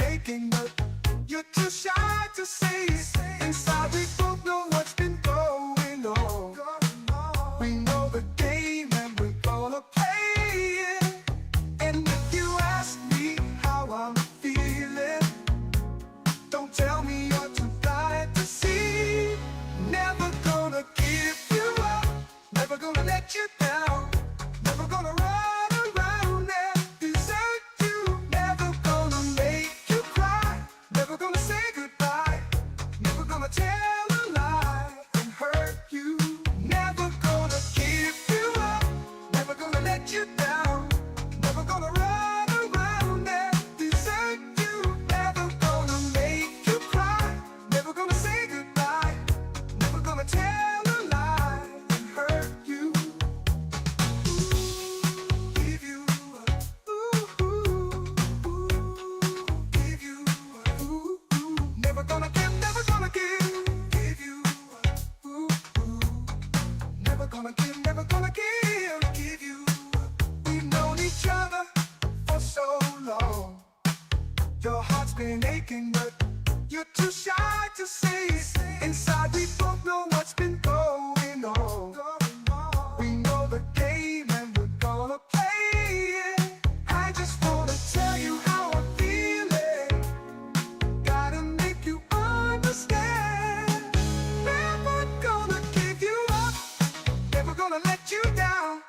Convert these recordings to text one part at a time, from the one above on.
been aching, but you're too shy to say it. Inside we both know what's been going on. We know the game and we're gonna play it. And if you ask me how I'm feeling, don't tell me you're too blind to see. Never gonna give you up, never gonna let you down, never gonna run around and desert you, never gonna make you cry, never gonna say goodbye, never gonna tell a lie and hurt you, never gonna give you up, never gonna let you down, never gonna run around and desert you, never gonna make you cry, never gonna say goodbye, never gonna tell a lie and hurt you. Give you up, give you up, never gonna give you up, never gonna give you up. We've known each other for so long. Your heart's been aching, but you're too shy to say it. Inside we both know what's been going on. We know the game and we're gonna play it. I just wanna tell you how I'm feeling. Gotta make you understand. Never gonna give you up, never gonna let you down,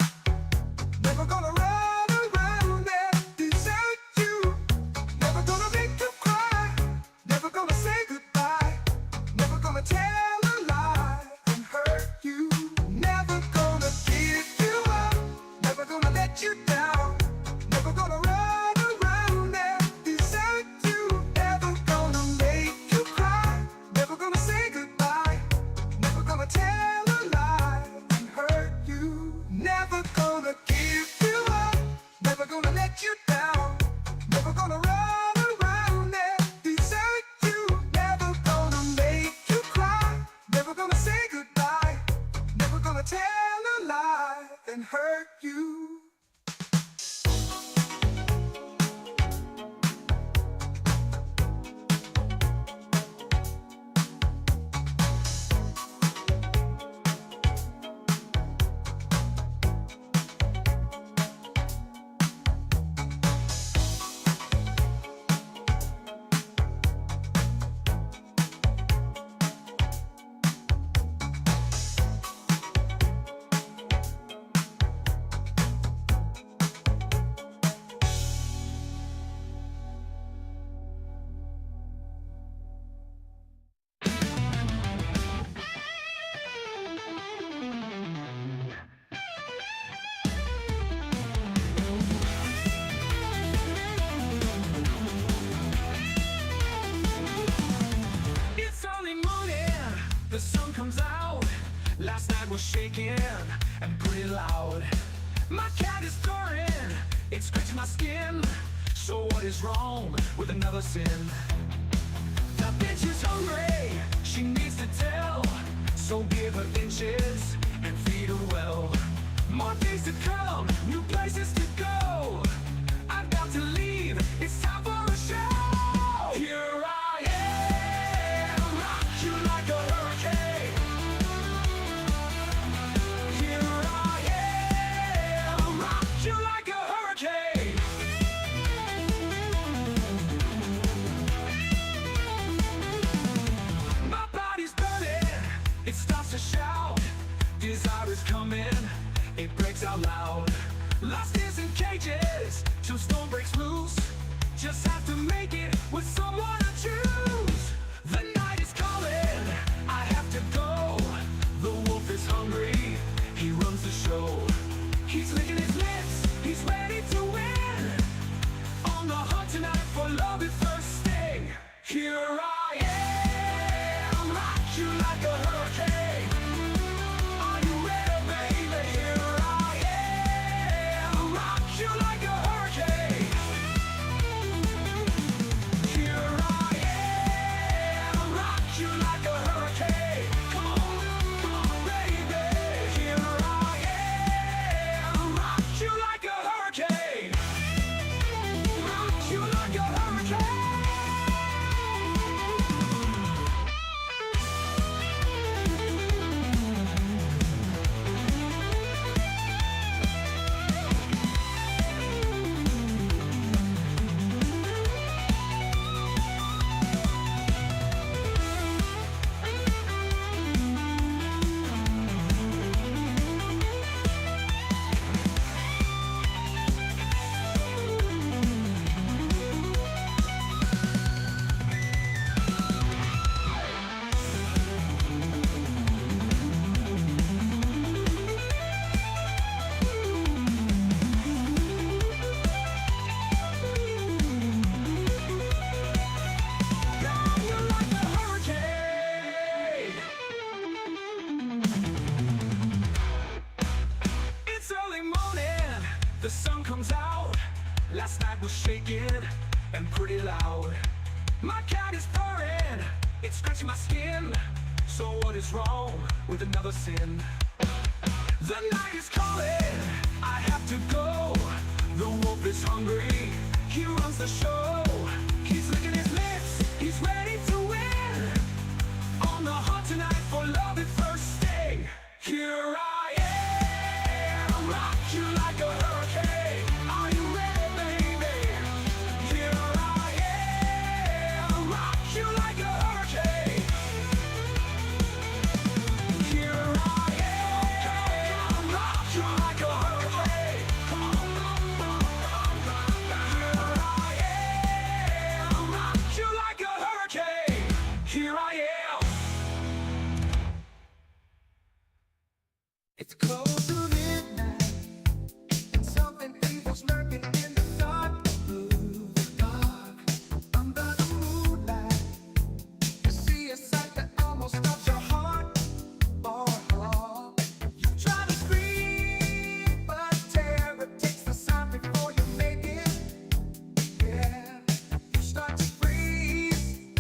never gonna run around and desert you, never gonna make you cry, never gonna say goodbye, never gonna tell a lie and hurt you, never gonna give you up, never gonna let you down, never gonna run around and desert you, never gonna make you cry, never gonna say goodbye, never gonna tell a lie and hurt you, never gonna give you up, never gonna let you down, never gonna run around and desert you, never gonna make you cry, never gonna say goodbye, never gonna tell a lie and hurt you. It's early morning, the sun comes out. Last night was shaking and pretty loud. My cat is purring, it's scratching my skin. So what is wrong with another sin? The bitch is hungry, she needs to tell. So give her inches and feed her well. More days to come, new places to go. I've got to leave, it's time for a show. Here I am, rock you like a hurricane. Here I am, rock you like a hurricane. My body's burning, it starts to shout. Desire is coming, it breaks out loud. Lost is in cages, till storm breaks loose. Just shaking and pretty loud. My cat is purring, it's scratching my skin. So what is wrong with another sin? The night is calling, I have to go. The wolf is hungry, he runs the show. He's licking his lips, he's ready to win. On the hunt tonight for love at first sting. Here I am, rock you like a hurricane. Are you ready, baby? Here I am, rock you like a hurricane. Here I am, rock you like a hurricane. Here I am, rock you like a hurricane. Here I am. It's close to midnight, and something evil's lurking in the dark. Dark, under the moonlight. You see a sight that almost stops your heart. Oh, you try to scream, but terror takes the sound before you make it. Yeah, you start to freeze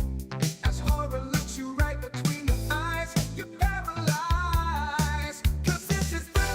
as horror looks you right between the eyes. You're paralyzed, 'cause this is the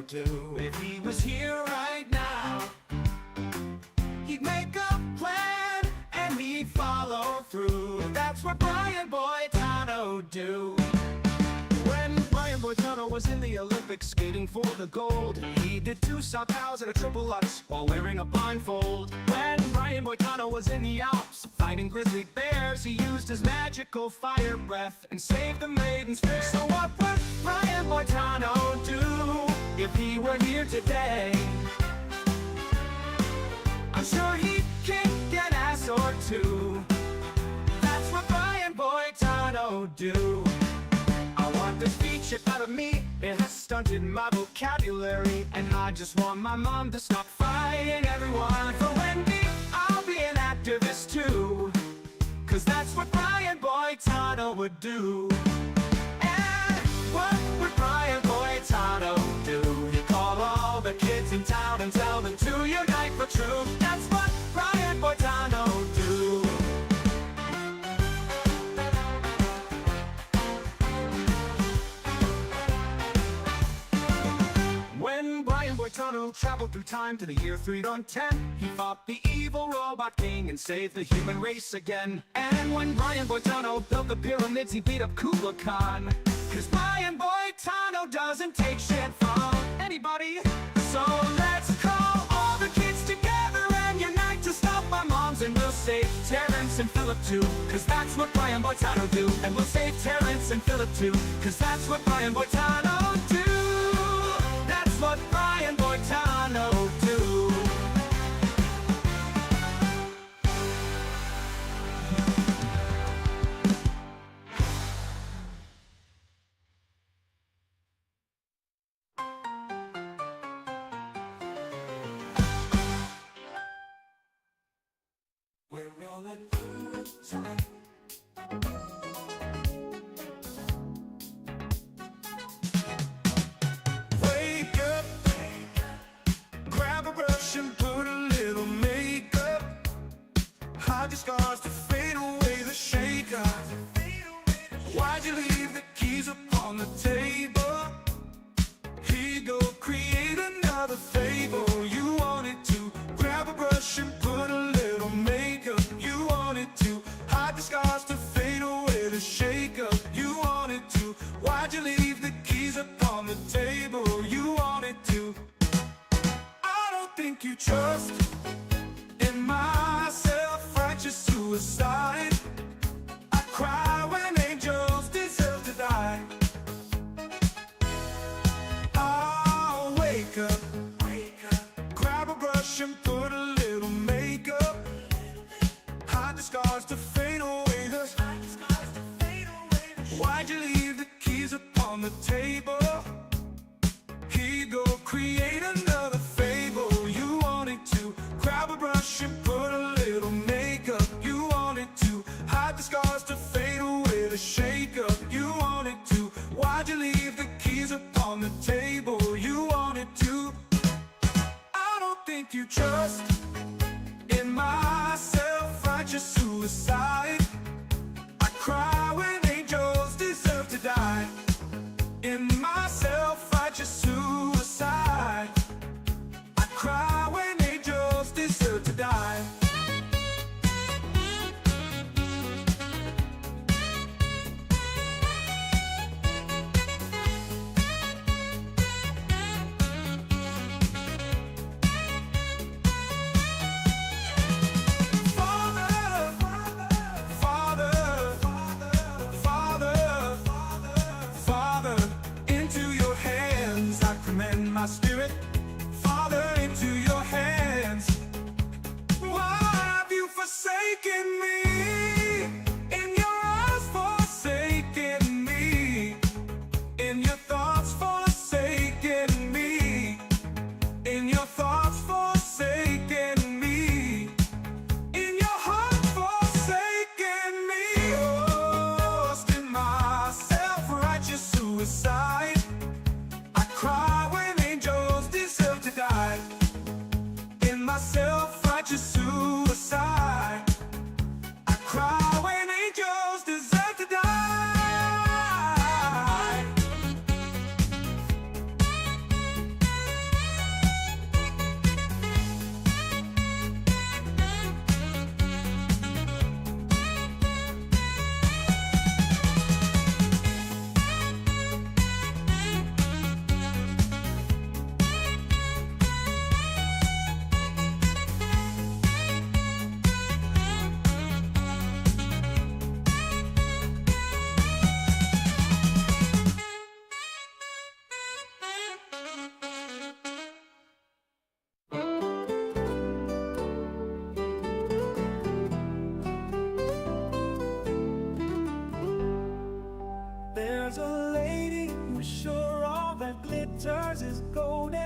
do. If he was here right now, he'd make a plan and he'd follow through. That's what Brian Boitano do. When Brian Boitano was in the Olympics skating for the gold, he did 2 South Pals and a triple Lutz while wearing a blindfold. When Brian Boitano was in the Alps fighting grizzly bears, he used his magical fire breath and saved the maidens fair. So what would Brian Boitano do if he were here today? I'm sure he'd kick an ass or two. That's what Brian Boitano do. I want this beat shit out of me, it has stunted my vocabulary. And I just want my mom to stop fighting everyone. For Wendy, I'll be an activist too, 'cause that's what Brian Boitano would do. And what would Brian Boitano do? He'd call all the kids in town and tell them to unite for truth. That's what Brian Boitano do. When Brian Boitano traveled through time to the year 310, he fought the evil robot king and saved the human race again. And when Brian Boitano built the pyramids, he beat up Kublai Khan. 'Cause Brian Boitano doesn't take shit from anybody. So let's call all the kids together and unite to stop our moms. And we'll save Terrence and Philip too, 'cause that's what Brian Boitano do. And we'll save Terrence and Philip too, 'cause that's what Brian Boitano do. That's what Brian Boitano do. We're rolling through time. Wake up, grab a brush and put a little makeup. Hide your scars to fade away the shaker. Why'd you leave the keys upon the table? Here you go, create another fable. You wanted to grab a brush and put a little makeup. You wanted to hide the scars to fade away the shake-up. You wanted to, why'd you leave the keys upon the table? You wanted to. I don't think you trust in my self-righteous suicide. I cry when angels deserve to die. I'll wake up, grab a brush and put a little makeup. Hide the scars to fade away the. Why'd you leave the keys upon the table? Here you go, create another fable. You wanted to grab a brush and put a little makeup. You wanted to hide the scars to fade away the shake-up. You wanted to, why'd you leave the keys upon the table? You wanted to. I don't think you trust in my self-righteous suicide. I cry when angels deserve to die. In my self-righteous suicide, I cry when angels deserve to die. My spirit, Father, into your hands. Why have you forsaken me? In your eyes forsaken me. In your thoughts forsaken me. In your thoughts forsaken me. In your heart forsaken me. Lost in my self-righteous suicide. I cry when deserve to die. In my self-righteous suicide, I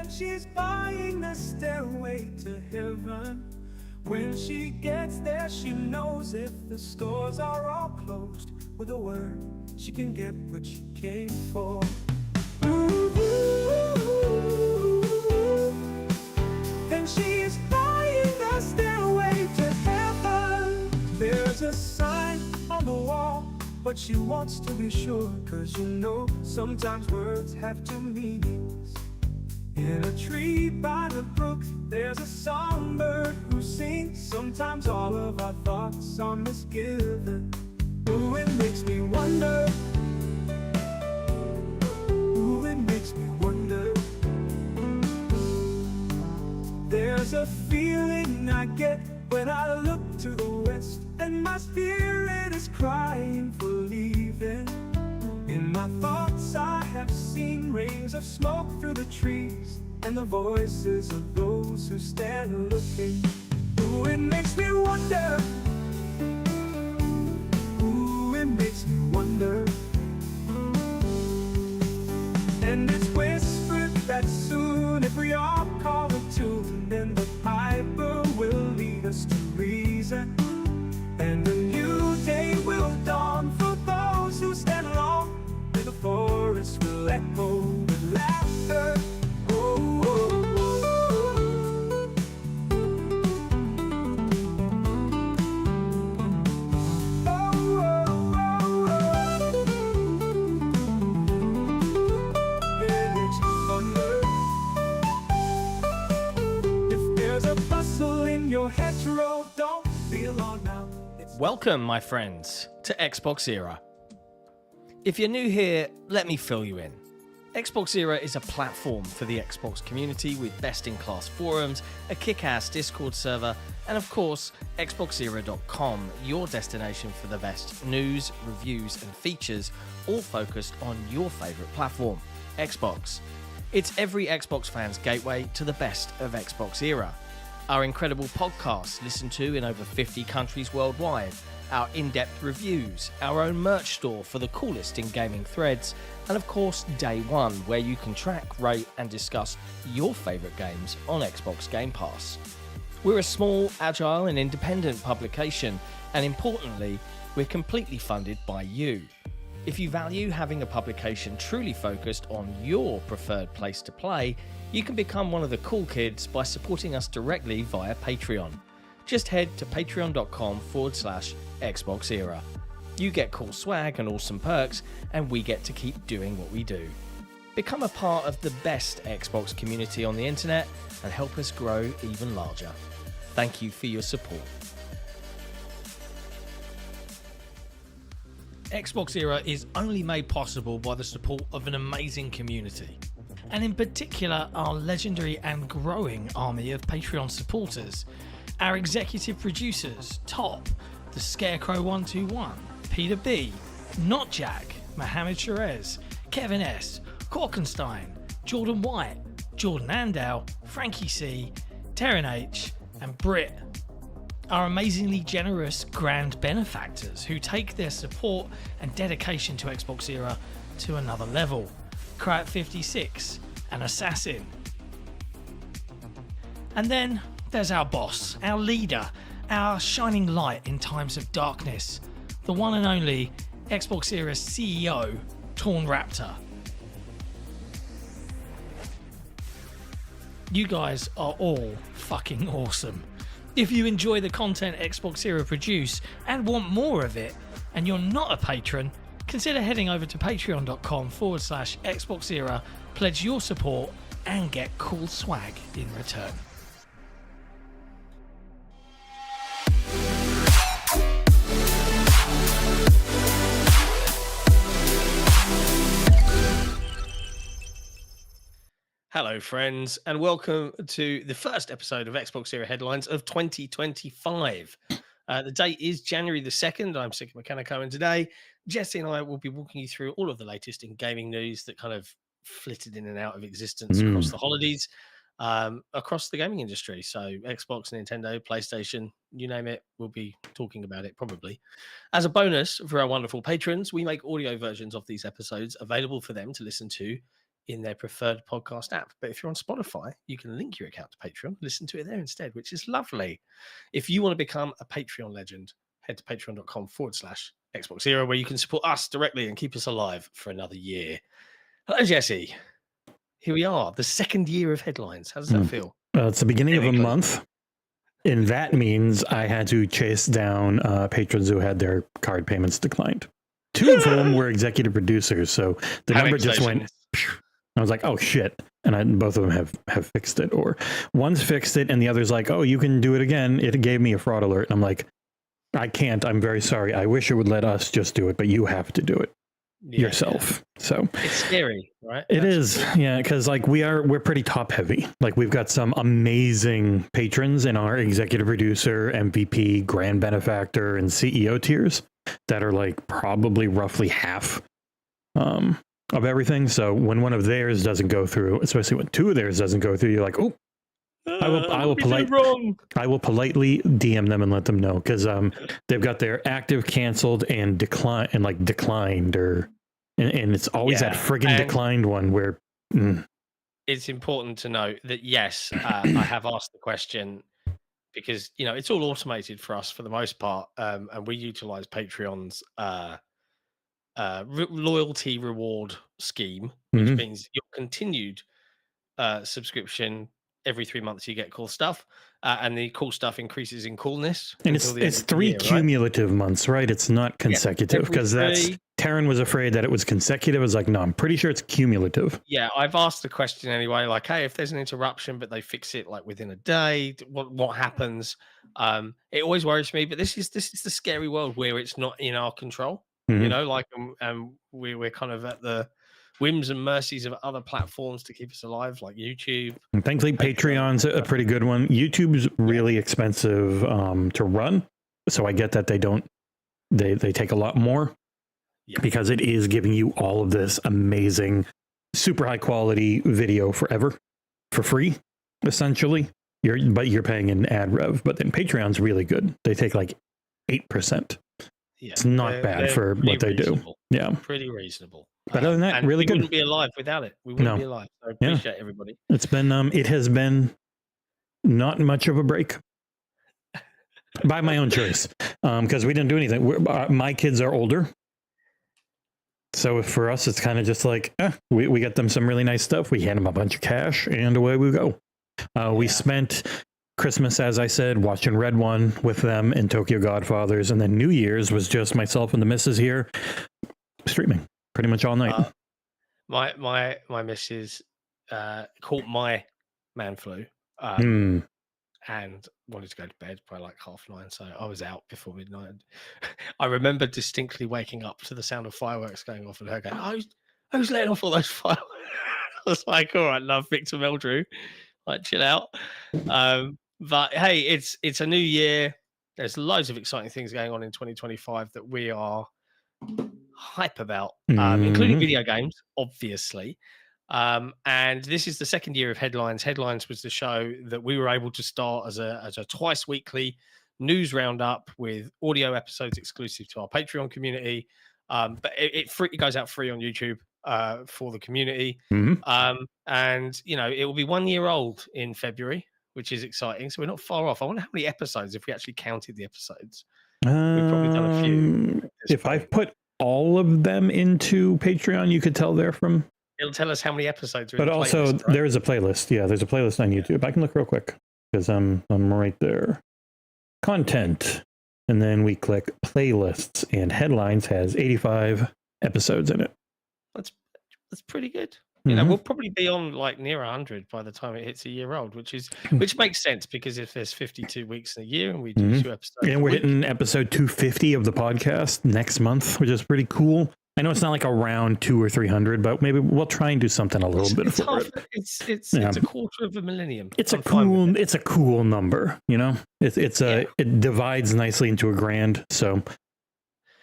she's buying the stairway to heaven. When she gets there, she knows if the stores are all closed, with a word, she can get what she came for. And she's buying the stairway to heaven. There's a sign on the wall, but she wants to be sure, 'cause you know, sometimes words have two meanings. In a tree by the brook, there's a songbird who sings. Sometimes all of our thoughts are misgiven. Ooh, it makes me wonder. Ooh, it makes me wonder. There's a feeling I get when I look to the west, and my spirit is crying for leaving. In my thoughts I have seen rays of smoke through the trees, and the voices of those who stand looking. Ooh, it makes me wonder. Ooh, it makes me wonder. And it's whispered that soon, if we all call a tune, then the piper will lead us to reason, and a new day will dawn for those who stand alone. The forest will echo with laughter. Oh, oh, oh. Oh, oh, oh. And it's thunder. If there's a bustle in your hedgerow, don't feel long now. Welcome, my friends, to XboxEra. If you're new here, let me fill you in. XboxEra is a platform for the Xbox community with best-in-class forums, a kick-ass Discord server, and of course, XboxEra.com, your destination for the best news, reviews, and features, all focused on your favourite platform, Xbox. It's every Xbox fan's gateway to the best of XboxEra. Our incredible podcasts listened to in over 50 countries worldwide, our in-depth reviews, our own merch store for the coolest in gaming threads, and of course Day One, where you can track, rate and discuss your favourite games on Xbox Game Pass. We're a small, agile and independent publication, and importantly, we're completely funded by you. If you value having a publication truly focused on your preferred place to play, you can become one of the cool kids by supporting us directly via Patreon. Just head to patreon.com/XboxEra. You get cool swag and awesome perks, and we get to keep doing what we do. Become a part of the best Xbox community on the internet and help us grow even larger. Thank you for your support. XboxEra is only made possible by the support of an amazing community, and in particular our legendary and growing army of Patreon supporters. Our executive producers, Top, The Scarecrow 121, Peter B, Not Jack, Mohammed Sherez, Kevin S, Korkenstein, Jordan White, Jordan Andow, Frankie C, Terran H, and Britt. Our amazingly generous grand benefactors who take their support and dedication to XboxEra to another level. Krat56, an assassin. And then there's our boss, our leader, our shining light in times of darkness, the one and only XboxEra's CEO, Torn Raptor. You guys are all fucking awesome. If you enjoy the content XboxEra produce and want more of it, and you're not a patron, consider heading over to patreon.com/XboxEra, pledge your support, and get cool swag in return. Hello, friends, and welcome to the first episode of XboxEra Headlines of 2025. The date is January the 2nd. I'm Sick Mechanico, and today Jesse and I will be walking you through all of the latest in gaming news that kind of flitted in and out of existence across the holidays, across the gaming industry. So Xbox, Nintendo, PlayStation, you name it, we'll be talking about it probably. As a bonus for our wonderful patrons, we make audio versions of these episodes available for them to listen to in their preferred podcast app. But if you're on Spotify, you can link your account to Patreon, listen to it there instead, which is lovely. If you want to become a Patreon legend, head to patreon.com/XboxEra, where you can support us directly and keep us alive for another year. Hello, Jesse. Here we are, the second year of headlines. How does that feel? It's the beginning of a month, and that means I had to chase down patrons who had their card payments declined. 2 of whom were executive producers, so the number just went. I was like, "Oh shit!" And both of them have fixed it, or one's fixed it, and the other's like, "Oh, you can do it again." It gave me a fraud alert, and I'm like, "I can't. I'm very sorry. I wish it would let us just do it, but you have to do it yourself." Yeah. So it's scary, right? It is, yeah, because like we're pretty top heavy. Like we've got some amazing patrons in our executive producer, MVP, grand benefactor, and CEO tiers that are like probably roughly half of everything. So when one of theirs doesn't go through, especially when 2 of theirs doesn't go through, you're like, "Oh, I will politely DM them and let them know," because they've got their active, canceled, and declined, or and it's always that friggin' declined one where it's important to note that yes, I have asked the question because it's all automated for us for the most part, and we utilize Patreon's loyalty reward scheme, which means your continued subscription. Every 3 months you get cool stuff, and the cool stuff increases in coolness. And it's 3 cumulative months, right? It's not consecutive, because Taryn was afraid that it was consecutive. I was like, no, I'm pretty sure it's cumulative. Yeah, I've asked the question anyway, like, hey, if there's an interruption, but they fix it like within a day, what happens? It always worries me, but this is the scary world where it's not in our control. Like, we're kind of at the whims and mercies of other platforms to keep us alive, like YouTube. And thankfully, Patreon's a pretty good one. YouTube's really expensive to run, so I get that they take a lot more because it is giving you all of this amazing, super high quality video forever for free, essentially. You're paying an ad rev, but then Patreon's really good. They take like 8%. Yeah, it's not bad for what they do. Yeah, pretty reasonable. But other than that, really good. We wouldn't be alive without it. We wouldn't be alive. So I appreciate everybody. It's been it has been not much of a break by my own choice, because we didn't do anything. My kids are older, so for us, it's kind of just like we get them some really nice stuff. We hand them a bunch of cash, and away we go. We spent Christmas, as I said, watching Red One with them and Tokyo Godfathers, and then New Year's was just myself and the missus here streaming pretty much all night. My missus caught my man flu and wanted to go to bed by like 9:30, so I was out before midnight. I remember distinctly waking up to the sound of fireworks going off and her going, "Who's letting off all those fireworks?" I was like, "All right, love, Victor Meldrew, like chill out." But hey, it's a new year. There's loads of exciting things going on in 2025 that we are hype about, including video games, obviously. And this is the second year of Headlines. Headlines was the show that we were able to start as a twice weekly news roundup with audio episodes exclusive to our Patreon community. But it goes out free on YouTube for the community. And it will be 1 year old in February, which is exciting. So we're not far off. I wonder how many episodes, if we actually counted the episodes. We've probably done a few. If I've put all of them into Patreon, you could tell they're from. It'll tell us how many episodes are in the the also, playlist, right? There is a playlist. Yeah, there's a playlist on YouTube. I can look real quick because I'm right there. Content. And then we click playlists, and Headlines has 85 episodes in it. That's pretty good. We'll probably be on like near 100 by the time it hits a year old, which makes sense, because if there's 52 weeks in a year and we do 2 episodes, and we're hitting episode 250 of the podcast next month, which is pretty cool. I know it's not like around 200 or 300, but maybe we'll try and do something a little bit for it. It's a quarter of a millennium. It's a cool number. It divides nicely into a grand. So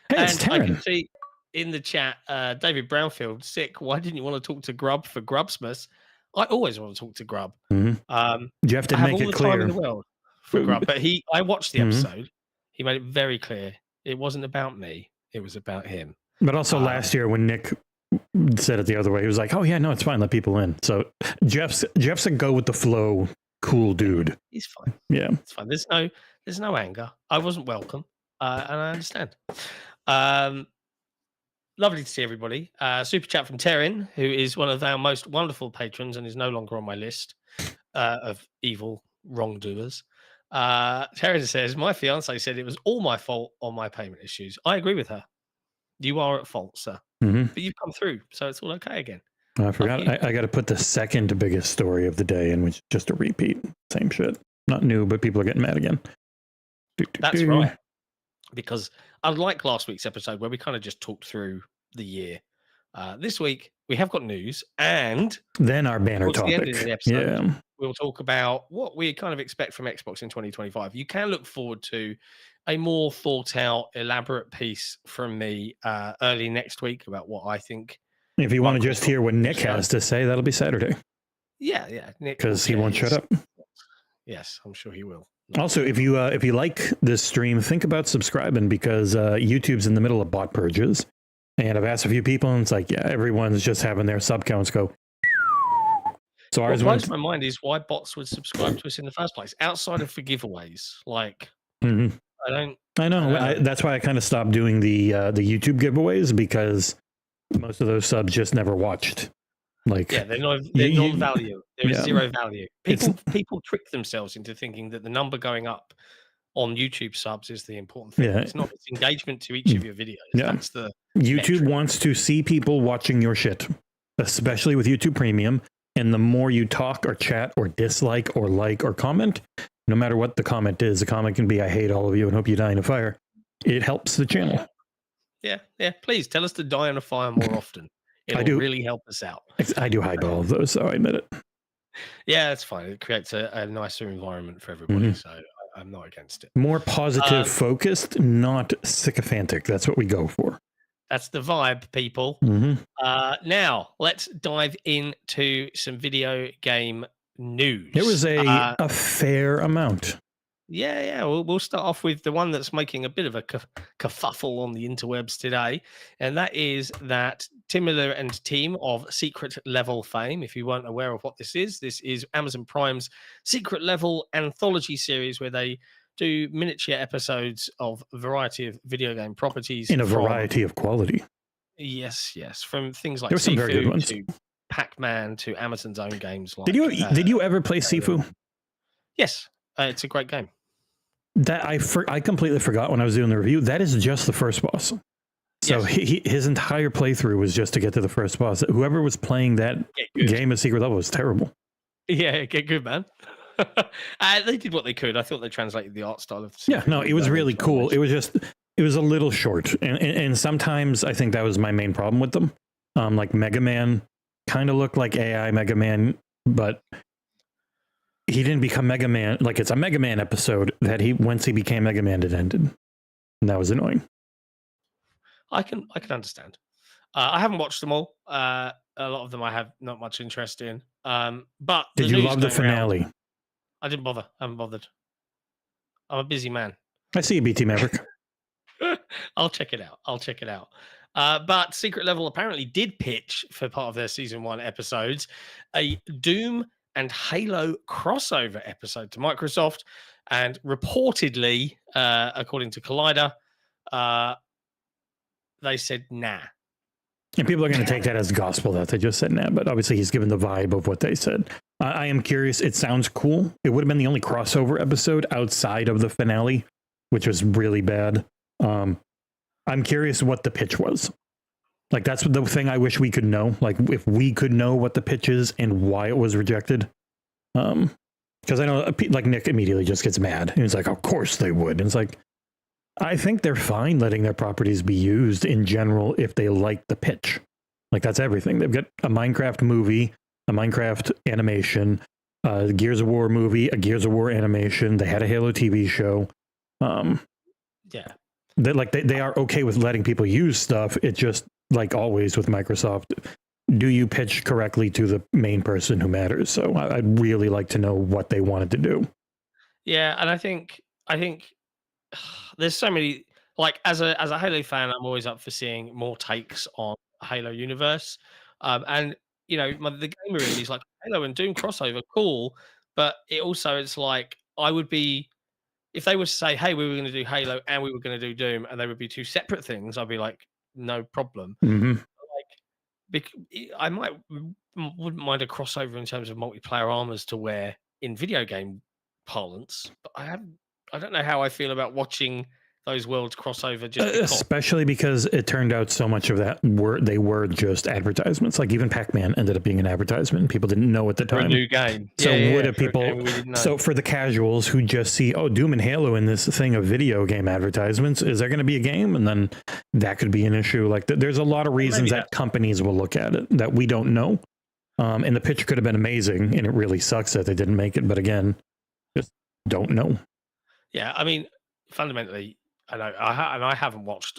hey, it's Taryn. I can see in the chat, David Brownfield, sick. Why didn't you want to talk to Grub for Grubsmas? I always want to talk to Grub. You have to make it clear. Time in the world for Grub, but I watched the episode. He made it very clear it wasn't about me. It was about him. But also last year when Nick said it the other way. He was like, "Oh yeah, no, it's fine. Let people in." So Jeff's a go with the flow, cool dude. He's fine. Yeah, It's fine. There's no anger. I wasn't welcome, and I understand. Um, Lovely to see everybody. Super chat from Terran, who is one of our most wonderful patrons and is no longer on my list of evil wrongdoers. Terran says, my fiance said it was all my fault on my payment issues. I agree with her. You are at fault, sir. Mhm. But you've come through, so it's all okay again. I forgot. I got to put the second biggest story of the day in, which is just a repeat. Same shit. Not new, but people are getting mad again. That's right. Because unlike last week's episode where we kind of just talked through the year, this week we have got news, and then our banner towards the end topic. of the episode, Yeah. we'll talk about what we kind of expect from Xbox in 2025. You can look forward to a more thought out, elaborate piece from me early next week about what I think. If you want to just hear what Nick has to say, that'll be Saturday. Yeah, Nick, because he won't shut up. Yes, I'm sure he will. Also, if you like this stream, think about subscribing, because YouTube's in the middle of bot purges, and I've asked a few people, and it's like, yeah, everyone's just having their sub counts go. So ours what blows my mind is why bots would subscribe to us in the first place, outside of for giveaways. Like, I know. That's why I kind of stopped doing the YouTube giveaways, because most of those subs just never watched. Like, yeah, they're non-value. There is zero value. People trick themselves into thinking that the number going up on YouTube subs is the important thing. Yeah. It's not. It's engagement to each of your videos. Yeah. That's the YouTube metric. Wants to see people watching your shit, especially with YouTube Premium. And the more you talk or chat or dislike or like or comment, no matter what the comment is, the comment can be, "I hate all of you and hope you die in a fire." It helps the channel. Yeah. Please tell us to die in a fire more often. It'll really help us out. I do hide all of those, so I admit it. Yeah, it's fine. It creates a nicer environment for everybody, so I'm not against it. More positive focused, not sycophantic. That's what we go for. That's the vibe, people. Now, let's dive into some video game news. There was a fair amount. Yeah. We'll start off with the one that's making a bit of a kerfuffle on the interwebs today, and that is that Tim Miller and team of Secret Level fame. If you weren't aware of what this is Amazon Prime's Secret Level anthology series, where they do miniature episodes of a variety of video game properties in a variety of quality. Yes, from things like there were some very good ones, to Pac-Man to Amazon's own games. Like, did you ever play Sifu? Yes, it's a great game. That I completely forgot when I was doing the review. That is just the first boss. So his entire playthrough was just to get to the first boss. Whoever was playing that game of Secret Level was terrible. Yeah, get good, man. They did what they could. I thought they translated the art style of it was really cool. It was a little short, and sometimes I think that was my main problem with them. Like Mega Man kind of looked like AI Mega Man, but he didn't become Mega Man. Like, it's a Mega Man episode that once he became Mega Man, it ended, and that was annoying. I can understand. I haven't watched them all. A lot of them I have not much interest in. But did you love the finale? I didn't bother. I haven't bothered. I'm a busy man. I see you, BT Maverick. I'll check it out. But Secret Level apparently did pitch for part of their season 1 episodes a Doom and Halo crossover episode to Microsoft, and reportedly, according to Collider, they said nah. And people are going to take that as gospel that they just said nah, but obviously he's given the vibe of what they said. I am curious. It sounds cool. It would have been the only crossover episode outside of the finale, which was really bad. I'm curious what the pitch was. Like, that's the thing I wish we could know. Like, if we could know what the pitch is and why it was rejected. Because I know, like, Nick immediately just gets mad. And he's like, of course they would. And it's like, I think they're fine letting their properties be used in general if they like the pitch. Like, that's everything. They've got a Minecraft movie, a Minecraft animation, a Gears of War movie, a Gears of War animation. They had a Halo TV show. Yeah. They are okay with letting people use stuff. It just, like always with Microsoft, do you pitch correctly to the main person who matters? So I'd really like to know what they wanted to do. Yeah, and I think there's so many, like, as a Halo fan, I'm always up for seeing more takes on Halo universe. And the gamer in me is like, Halo and Doom crossover, cool. But it's like I would be if they were to say, hey, we were going to do Halo and we were going to do Doom, and they would be two separate things, I'd be like, no problem. Hmm. I wouldn't mind a crossover in terms of multiplayer armors to wear in video game parlance, but I don't know how I feel about watching those worlds crossover just because. Especially because it turned out so much of that they were just advertisements. Like even Pac-Man ended up being an advertisement, and people didn't know at the For time. a new game. So what do people? Know. So for the casuals who just see, oh, Doom and Halo in this thing of video game advertisements, is there going to be a game? And then that could be an issue. Like there's a lot of reasons that companies will look at it that we don't know. And the pitch could have been amazing, and it really sucks that they didn't make it. But again, just don't know. Yeah, I mean, fundamentally, I know, I haven't watched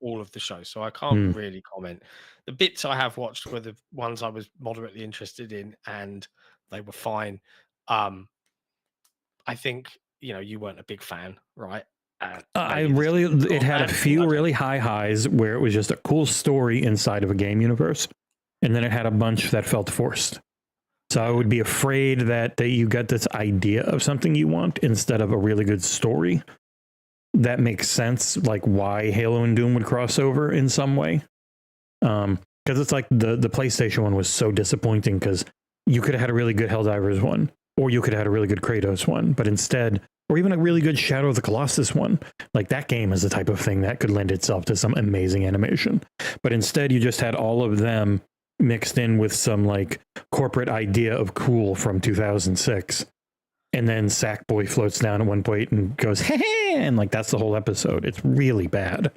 all of the show, so I can't really comment. The bits I have watched were the ones I was moderately interested in, and they were fine. I think you weren't a big fan, right? It had a few really high highs where it was just a cool story inside of a game universe, and then it had a bunch that felt forced. So I would be afraid that you got this idea of something you want instead of a really good story that makes sense, like why Halo and Doom would cross over in some way. Because it's like the PlayStation one was so disappointing because you could have had a really good Helldivers one, or you could have had a really good Kratos one, but instead, or even a really good Shadow of the Colossus one. Like that game is the type of thing that could lend itself to some amazing animation. But instead, you just had all of them mixed in with some like corporate idea of cool from 2006. And then Sackboy floats down at one point and goes, hey, and like that's the whole episode. It's really bad.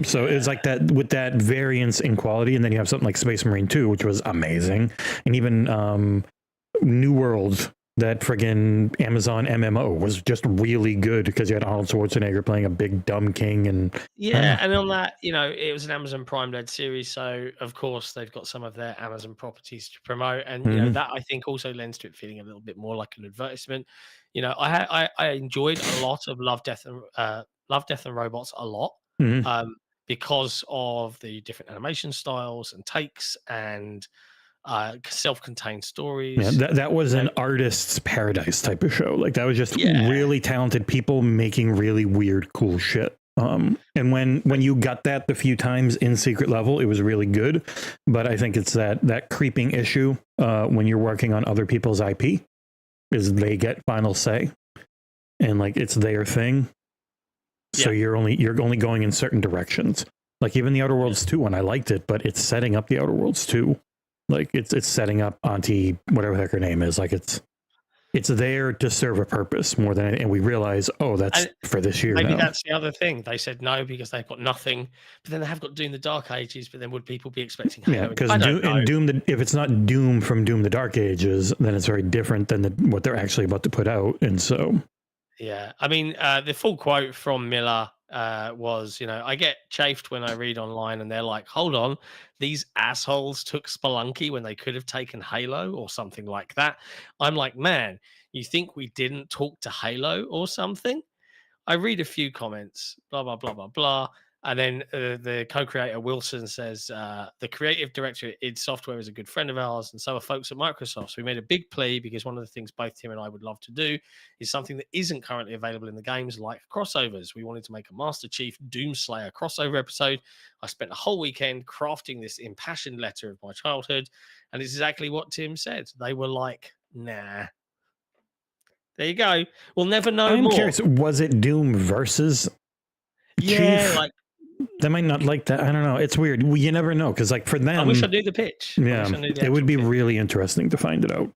So it's like that with that variance in quality. And then you have something like Space Marine 2, which was amazing. And even New World, that friggin' Amazon MMO, was just really good because you had Arnold Schwarzenegger playing a big dumb king. And and on that, it was an Amazon Prime led series, so of course they've got some of their Amazon properties to promote, and that I think also lends to it feeling a little bit more like an advertisement. I enjoyed a lot of Love, Death and Robots a lot, because of the different animation styles and takes and self-contained stories. Yeah, that was an artist's paradise type of show. Like that was just really talented people making really weird, cool shit. And when you got that the few times in Secret Level, it was really good. But I think it's that creeping issue when you're working on other people's IP is they get final say, and like it's their thing. So you're only going in certain directions. Like even the Outer Worlds 2 one, I liked it, but it's setting up the Outer Worlds 2. Like it's setting up Auntie, whatever the heck her name is. Like it's there to serve a purpose more than anything. And we realize, that's for this year. Maybe that's the other thing. They said no because they've got nothing, but then they have got Doom: The Dark Ages. But then would people be expecting Halo? Yeah, because Doom, if it's not Doom from Doom: The Dark Ages, then it's very different than what they're actually about to put out. And so, yeah, I mean, the full quote from Miller was, I get chafed when I read online and they're like, hold on, these assholes took Spelunky when they could have taken Halo or something like that. I'm like, man, you think we didn't talk to Halo or something? I read a few comments, blah, blah, blah, blah, blah. And then the co-creator Wilson says, the creative director at id Software is a good friend of ours, and so are folks at Microsoft. So we made a big plea because one of the things both Tim and I would love to do is something that isn't currently available in the games, like crossovers. We wanted to make a Master Chief Doomslayer crossover episode. I spent a whole weekend crafting this impassioned letter of my childhood, and it's exactly what Tim said. They were like, nah. There you go. We'll never know more. I'm curious, was it Doom versus Chief? Like, they might not like that. I don't know. It's weird. You never know, because like for them, I wish I knew the pitch. Yeah, it would be really interesting to find it out.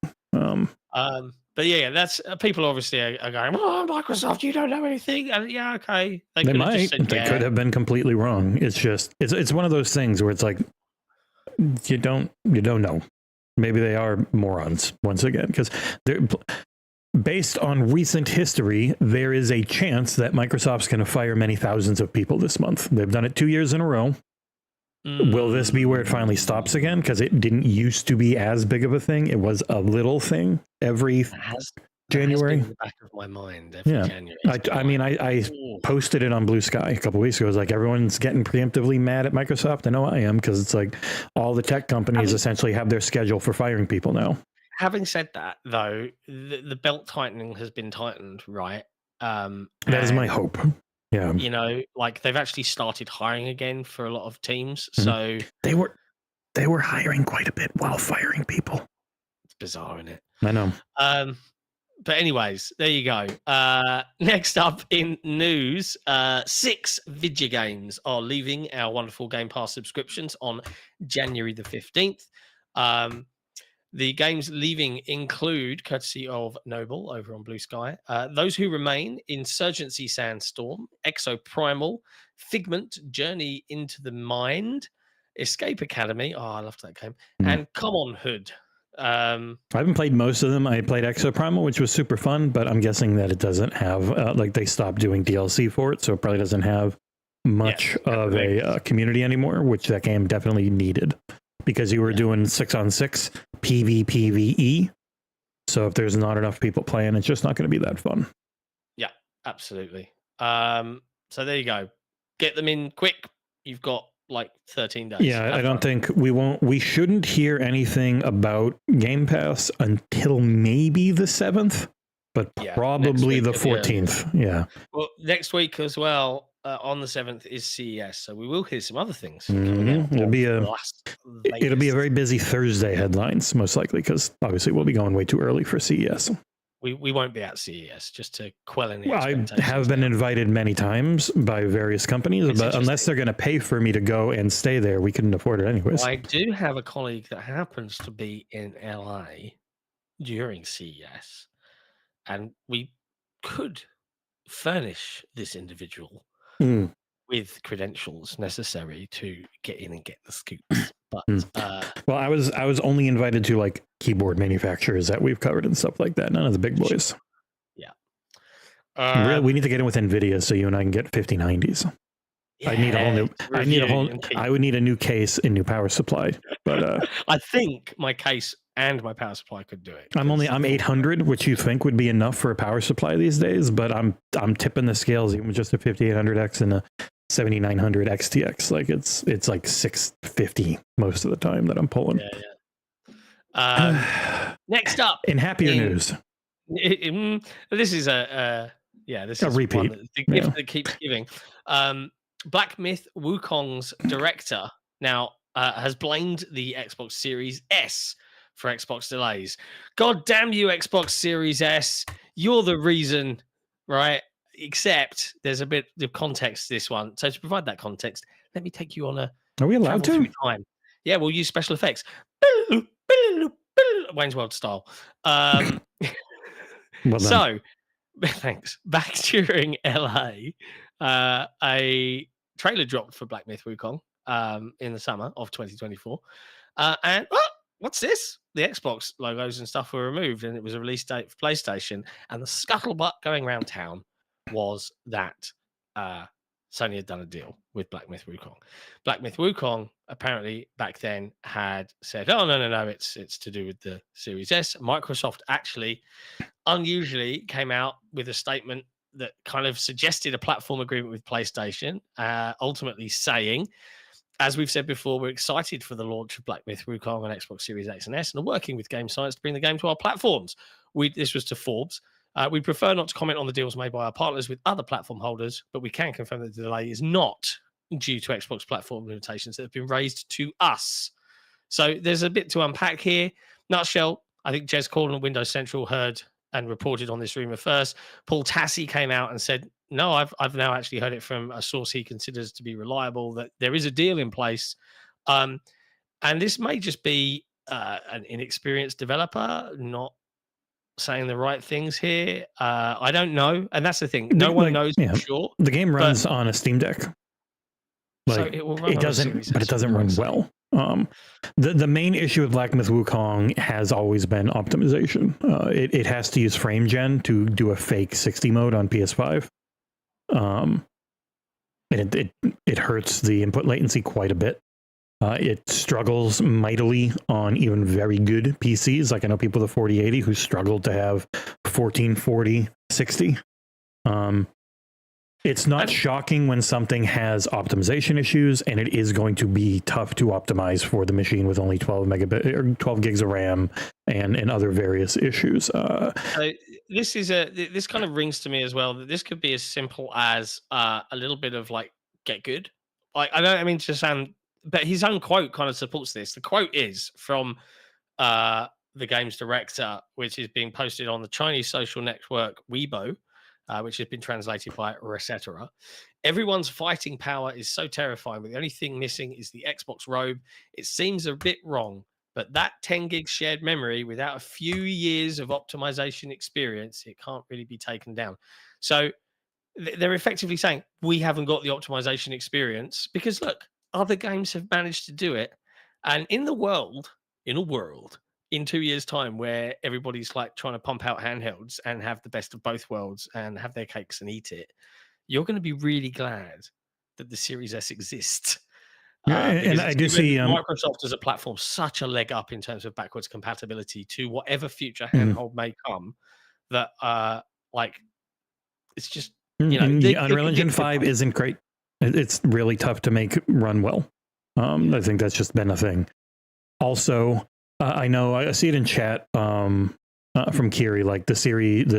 But yeah, that's people obviously are going, oh, Microsoft, you don't know anything. And yeah, okay. They might. They could have been completely wrong. It's just it's one of those things where it's like you don't know. Maybe they are morons once again, because they're. Based on recent history, there is a chance that Microsoft's going to fire many thousands of people this month. They've done it 2 years in a row. Will this be where it finally stops again? Because it didn't used to be as big of a thing. It was a little thing every January. That has been in the back of my mind every January. I posted it on Blue Sky a couple weeks ago. It was like, everyone's getting preemptively mad at Microsoft. I know I am, because it's like all the tech companies essentially have their schedule for firing people now. Having said that, though, the belt tightening has been tightened, right? That is my hope. Yeah. You know, like they've actually started hiring again for a lot of teams. So they were hiring quite a bit while firing people. It's bizarre, isn't it? I know. But anyways, there you go. Next up in news, 6 video games are leaving our wonderful Game Pass subscriptions on January the 15th. The games leaving include, courtesy of Noble over on Blue Sky, those who remain: Insurgency Sandstorm, Exoprimal, Figment, Journey into the Mind, Escape Academy, I loved that game, and Come On Hood. I haven't played most of them. I played Exoprimal, which was super fun, but I'm guessing that it doesn't have, like, they stopped doing DLC for it, so it probably doesn't have much of a community anymore, which that game definitely needed, because you were doing 6-on-6 PvPvE. So if there's not enough people playing, it's just not going to be that fun. Yeah, absolutely. So there you go. Get them in quick. You've got like 13 days. Yeah, I don't think we shouldn't hear anything about Game Pass until maybe the 7th, but probably the 14th. Yeah. Well, next week as well, on the 7th is CES, so we will hear some other things. It'll be a very busy Thursday headlines, most likely, because obviously we'll be going way too early for CES. We won't be at CES, just to quell any expectations. I have been invited many times by various companies, but unless they're going to pay for me to go and stay there, we couldn't afford it anyways. I do have a colleague that happens to be in LA during CES, and we could furnish this individual with credentials necessary to get in and get the scoops. But well, I was only invited to like keyboard manufacturers that we've covered and stuff like that. None of the big boys. Yeah. We need to get in with NVIDIA so you and I can get 5090s. Yeah, I would need a new case and new power supply. But I think my case and my power supply could do it. I'm 800, which you think would be enough for a power supply these days, but I'm tipping the scales even with just a 5800X and a 7900 XTX. Like it's like 650 most of the time that I'm pulling. Next up, in happier news, this is a repeat. The gift that keeps giving. Black Myth Wukong's director now has blamed the Xbox Series S for Xbox delays. God damn you, Xbox Series S! You're the reason, right? Except there's a bit of context to this one. So to provide that context, let me take you on a. Are we allowed to? Time. Yeah, we'll use special effects. Wayne's World style. So, thanks. Back during LA, a trailer dropped for Black Myth Wukong in the summer of 2024. And what's this? The Xbox logos and stuff were removed, and it was a release date for PlayStation. And the scuttlebutt going around town was that Sony had done a deal with Black Myth Wukong. Black Myth Wukong apparently back then had said, "Oh no, it's to do with the Series S." Microsoft actually unusually came out with a statement that kind of suggested a platform agreement with PlayStation, ultimately saying, as we've said before, we're excited for the launch of Black Myth Wukong on Xbox Series X and S and are working with Game Science to bring the game to our platforms. This was to Forbes. We prefer not to comment on the deals made by our partners with other platform holders, but we can confirm that the delay is not due to Xbox platform limitations that have been raised to us. So there's a bit to unpack here. Nutshell, I think Jez Corden and Windows Central heard and reported on this rumor first. Paul Tassi came out and said, no, I've now actually heard it from a source he considers to be reliable, that there is a deal in place. And this may just be an inexperienced developer not saying the right things here. I don't know. And that's the thing. No one knows for sure. The game runs on a Steam Deck. Like, so it doesn't run well. The main issue with Black Myth Wukong has always been optimization. It has to use frame gen to do a fake 60 mode on PS5. And it hurts the input latency quite a bit. It struggles mightily on even very good PCs. Like I know people with a 4080 who struggle to have 1440 60. It's not shocking when something has optimization issues, and it is going to be tough to optimize for the machine with only 12 megabit or 12 gigs of RAM and other various issues. So this kind of rings to me as well that this could be as simple as a little bit of like get good. Like I mean to sound, but his own quote kind of supports this. The quote is from the game's director, which is being posted on the Chinese social network Weibo, which has been translated by Resetera. Everyone's fighting power is so terrifying, but the only thing missing is the Xbox robe. It seems a bit wrong, but that 10 gig shared memory without a few years of optimization experience, it can't really be taken down. So they're effectively saying we haven't got the optimization experience because look, other games have managed to do it. And in a world in 2 years' time where everybody's like trying to pump out handhelds and have the best of both worlds and have their cakes and eat it, you're going to be really glad that the Series S exists. And I do see Microsoft as a platform such a leg up in terms of backwards compatibility to whatever future handhold may come that like it's just the Unreal Engine 5 isn't great. It's really tough to make run well. I think that's just been a thing. Also, I know I see it in chat from Kiri, like the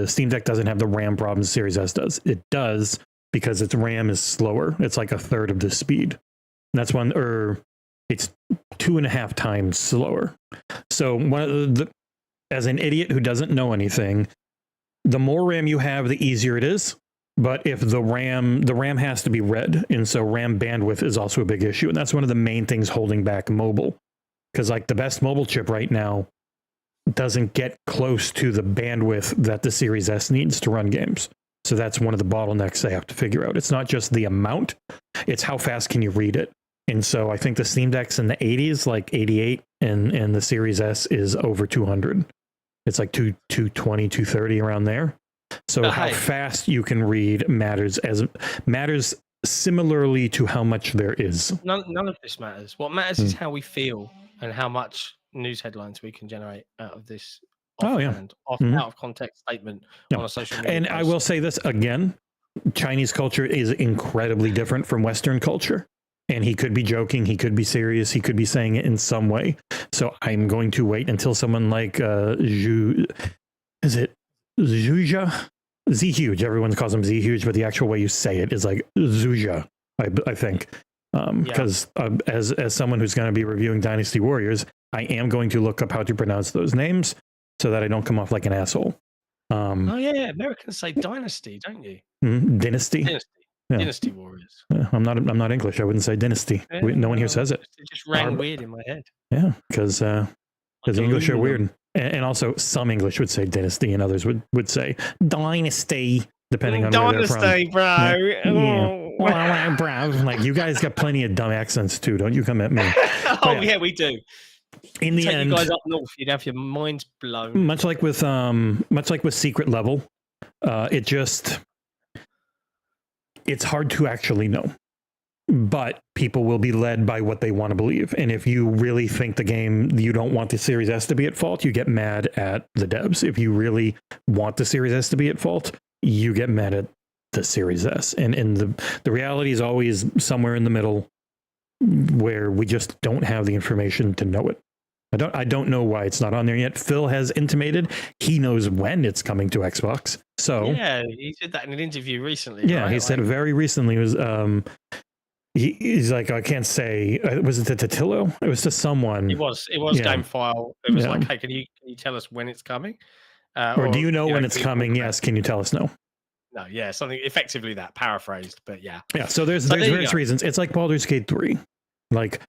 Steam Deck doesn't have the RAM problems the Series S does. It does because its RAM is slower. It's like a third of the speed. And that's one, or it's 2.5 times slower. So as an idiot who doesn't know anything, the more RAM you have, the easier it is. But if the RAM has to be read, and so RAM bandwidth is also a big issue, and that's one of the main things holding back mobile. Because like the best mobile chip right now doesn't get close to the bandwidth that the Series S needs to run games. So that's one of the bottlenecks they have to figure out. It's not just the amount, it's how fast can you read it. And so I think the Steam Deck's in the 80s, like 88, and the Series S is over 200. It's like 220, 230 around there. So how fast you can read matters similarly to how much there is. None of this matters. What matters is how we feel and how much news headlines we can generate out of this out of context statement on a social media And post. I will say this again, Chinese culture is incredibly different from Western culture. And he could be joking, he could be serious, he could be saying it in some way. So I'm going to wait until someone like Zhuja? Z Huge. Everyone calls him Z Huge, but the actual way you say it is like Zhuja, I think. Because as someone who's going to be reviewing Dynasty Warriors, I am going to look up how to pronounce those names so that I don't come off like an asshole. Americans say Dynasty, don't you? Dynasty. Yeah. Dynasty Warriors. I'm not English. I wouldn't say Dynasty. No one here says it. It just rang weird in my head. Yeah, because the English are weird. And also some English would say Dynasty and others would say Dynasty, depending on where they're from. Dynasty, bro. Yeah. Bro. Like, you guys got plenty of dumb accents too. Don't you come at me. Yeah, we do. In the end, you guys up north, you'd have your minds blown. Much like with Secret Level, it's hard to actually know. But people will be led by what they want to believe. And if you really think the game, you don't want the Series S to be at fault, you get mad at the devs. If you really want the Series S to be at fault, you get mad at the Series S. And the reality is always somewhere in the middle where we just don't have the information to know it. I don't know why it's not on there yet. Phil has intimated he knows when it's coming to Xbox. So yeah, he did that in an interview recently. Yeah, right? he said very recently. It was he's like, I can't say. Was it to Totillo? It was to someone. It was Game File. It was like, hey, can you tell us when it's coming? Or do you know when it's coming? Yes. Can you tell us no? No, yeah, something effectively that paraphrased, but yeah. Yeah, so there's various reasons. It's like Baldur's Gate 3. Like,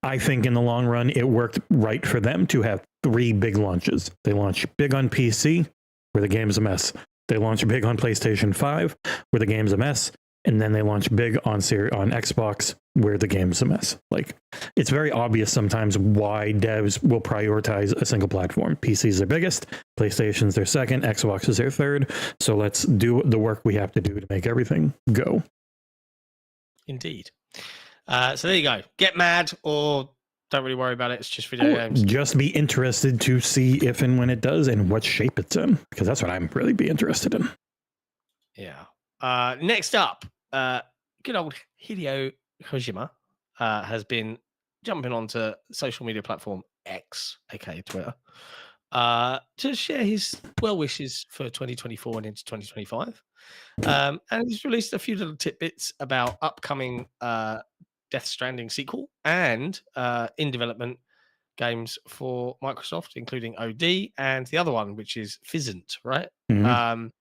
I think in the long run, it worked right for them to have 3 big launches. They launch big on PC, where the game's a mess. They launch big on PlayStation 5, where the game's a mess. And then they launch big on Xbox, where the game's a mess. Like, it's very obvious sometimes why devs will prioritize a single platform. PC's their biggest, PlayStation's their second, Xbox is their third. So let's do the work we have to do to make everything go. Indeed. So there you go. Get mad or Don't really worry about it. It's just video games. Just be interested to see if and when it does and what shape it's in, because that's what I'm really be interested in. Yeah. Next up, good old Hideo Kojima has been jumping onto social media platform X, aka Twitter, to share his well wishes for 2024 and into 2025. And he's released a few little tidbits about upcoming Death Stranding sequel and in development games for Microsoft, including OD and the other one, which is Physint, right? Mhm.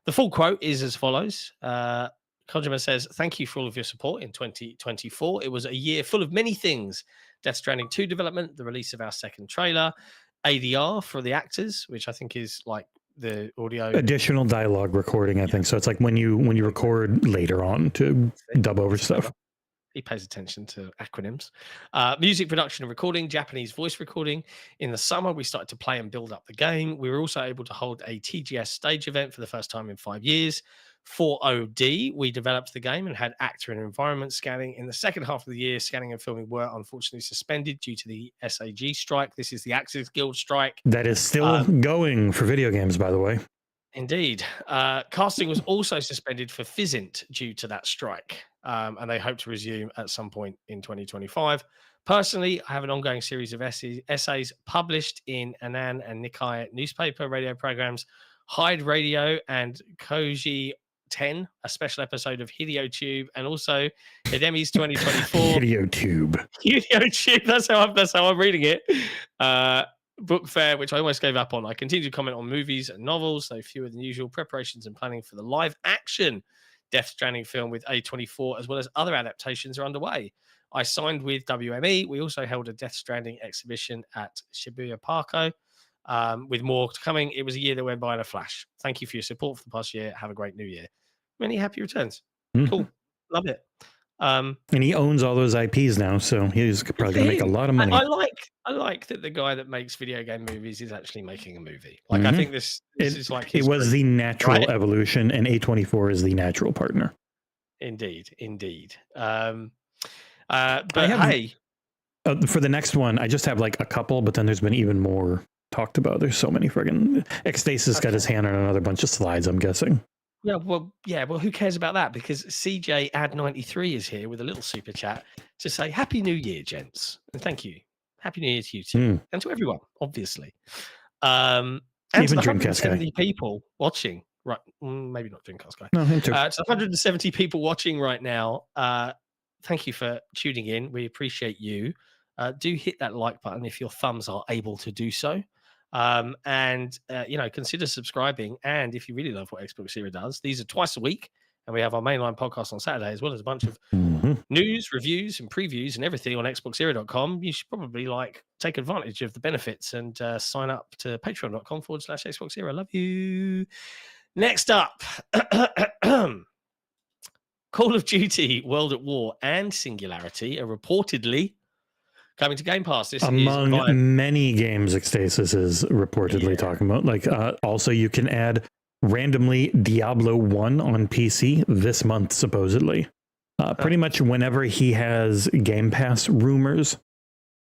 The full quote is as follows. Kojima says, "Thank you for all of your support in 2024. It was a year full of many things. Death Stranding 2 development, the release of our second trailer, ADR for the actors, which I think is like the audio Additional dialogue recording, I think. So it's like when you record later on to dub over stuff. He pays attention to acronyms. Music production and recording, Japanese voice recording. In the summer, we started to play and build up the game. We were also able to hold a TGS stage event for the first time in 5 years. For OD, we developed the game and had actor and environment scanning. In the second half of the year, scanning and filming were unfortunately suspended due to the SAG strike. This is the Actors Guild strike. That is still going for video games, by the way. Indeed. Casting was also suspended for Physint due to that strike, and they hope to resume at some point in 2025. Personally, I have an ongoing series of essays published in Anan and Nikkei newspaper radio programs, Hyde Radio and Koji 10, a special episode of Hideo Tube, and also Hidemi's 2024. Hideo Tube. Hideo Tube, that's how I'm reading it. Book fair, which I almost gave up on. I continue to comment on movies and novels, though fewer than usual. Preparations and planning for the live action Death Stranding film with A24, as well as other adaptations, are underway. I signed with WME. We also held a Death Stranding exhibition at Shibuya Parko, with more coming. It was a year that went by in a flash. Thank you for your support for the past year. Have a great new year. Many happy returns. Cool. Love it. And he owns all those IPs now, so he's probably going to make a lot of money. I like that the guy that makes video game movies is actually making a movie. Like, I think this is like it was the natural evolution, and A24 is the natural partner. Indeed. But hey, for the next one, I just have like a couple, but then there's been even more talked about. There's so many friggin' Xstasis got his hand on another bunch of slides, I'm guessing. Well, who cares about that? Because CJ Ad 93 is here with a little super chat to say Happy New Year, gents, and thank you. Happy New Year to you too, and to everyone, obviously. And even to the Dreamcast 170 people watching, right? Maybe not Dreamcast guy. No, him too. To 170 people watching right now, thank you for tuning in. We appreciate you. Do hit that like button if your thumbs are able to do so. And consider subscribing. And if you really love what XboxEra does, these are twice a week, and we have our mainline podcast on Saturday, as well as a bunch of news, reviews, and previews and everything on XboxEra.com. You should probably take advantage of the benefits and sign up to patreon.com/XboxEra. Love you. Next up, Call of Duty World at War and Singularity are reportedly coming to Game Pass. This among many games Xstasis is reportedly talking about. Like, also you can add randomly Diablo 1 on PC this month, supposedly. Pretty much whenever he has Game Pass rumors,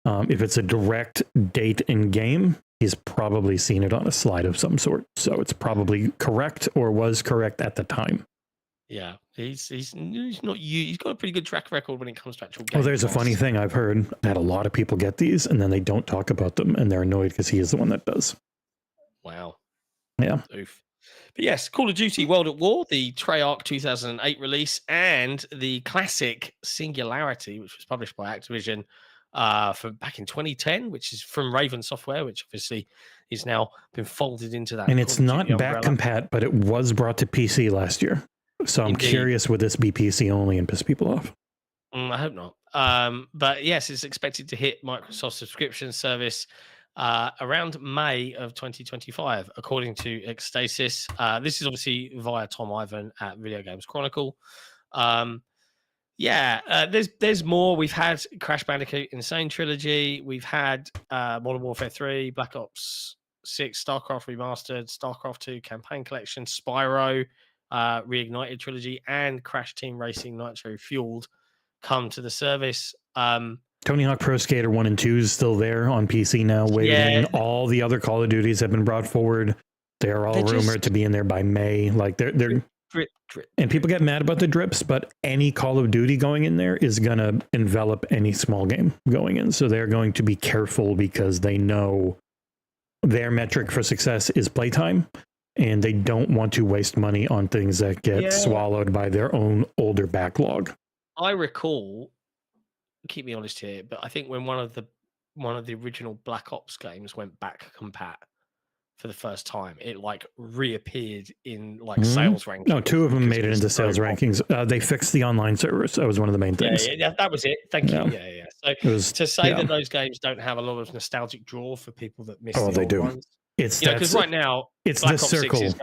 if it's a direct date in game, he's probably seen it on a slide of some sort. So it's probably correct or was correct at the time. Yeah, he's not you. He's got a pretty good track record when it comes to actual games. Well, there's a funny thing I've heard that a lot of people get these and then they don't talk about them and they're annoyed because he is the one that does. Wow. Yeah. Oof. But yes, Call of Duty World at War, the Treyarch 2008 release, and the classic Singularity, which was published by Activision from back in 2010, which is from Raven Software, which obviously is now been folded into that. And it's not back compat, but it was brought to PC last year. So I'm curious, would this be PC only and piss people off? I hope not. But yes, it's expected to hit Microsoft subscription service around May of 2025, according to Xstasis. This is obviously via Tom Ivan at Video Games Chronicle. There's more. We've had Crash Bandicoot Insane Trilogy. We've had Modern Warfare 3, Black Ops 6, StarCraft Remastered, StarCraft 2 Campaign Collection, Spyro, Reignited Trilogy, and Crash Team Racing Nitro Fueled come to the service. Tony Hawk Pro Skater 1 and 2 is still there on PC now, waiting. Yeah. All the other Call of Duties have been brought forward. They are all rumored to be in there by May. Like they're drip. And people get mad about the drips, but any Call of Duty going in there is going to envelop any small game going in. So they're going to be careful because they know their metric for success is playtime, and they don't want to waste money on things that get swallowed by their own older backlog. I recall, keep me honest here, but I think when one of the original Black Ops games went back compat for the first time, it like reappeared in like sales rankings. No, 2 of them made it into sales rankings. They fixed the online servers. That was one of the main things. Yeah, that was it. Thank you. Yeah. So to say that those games don't have a lot of nostalgic draw for people that miss the old ones. It's because right now it's Black the Ops circle. 6 is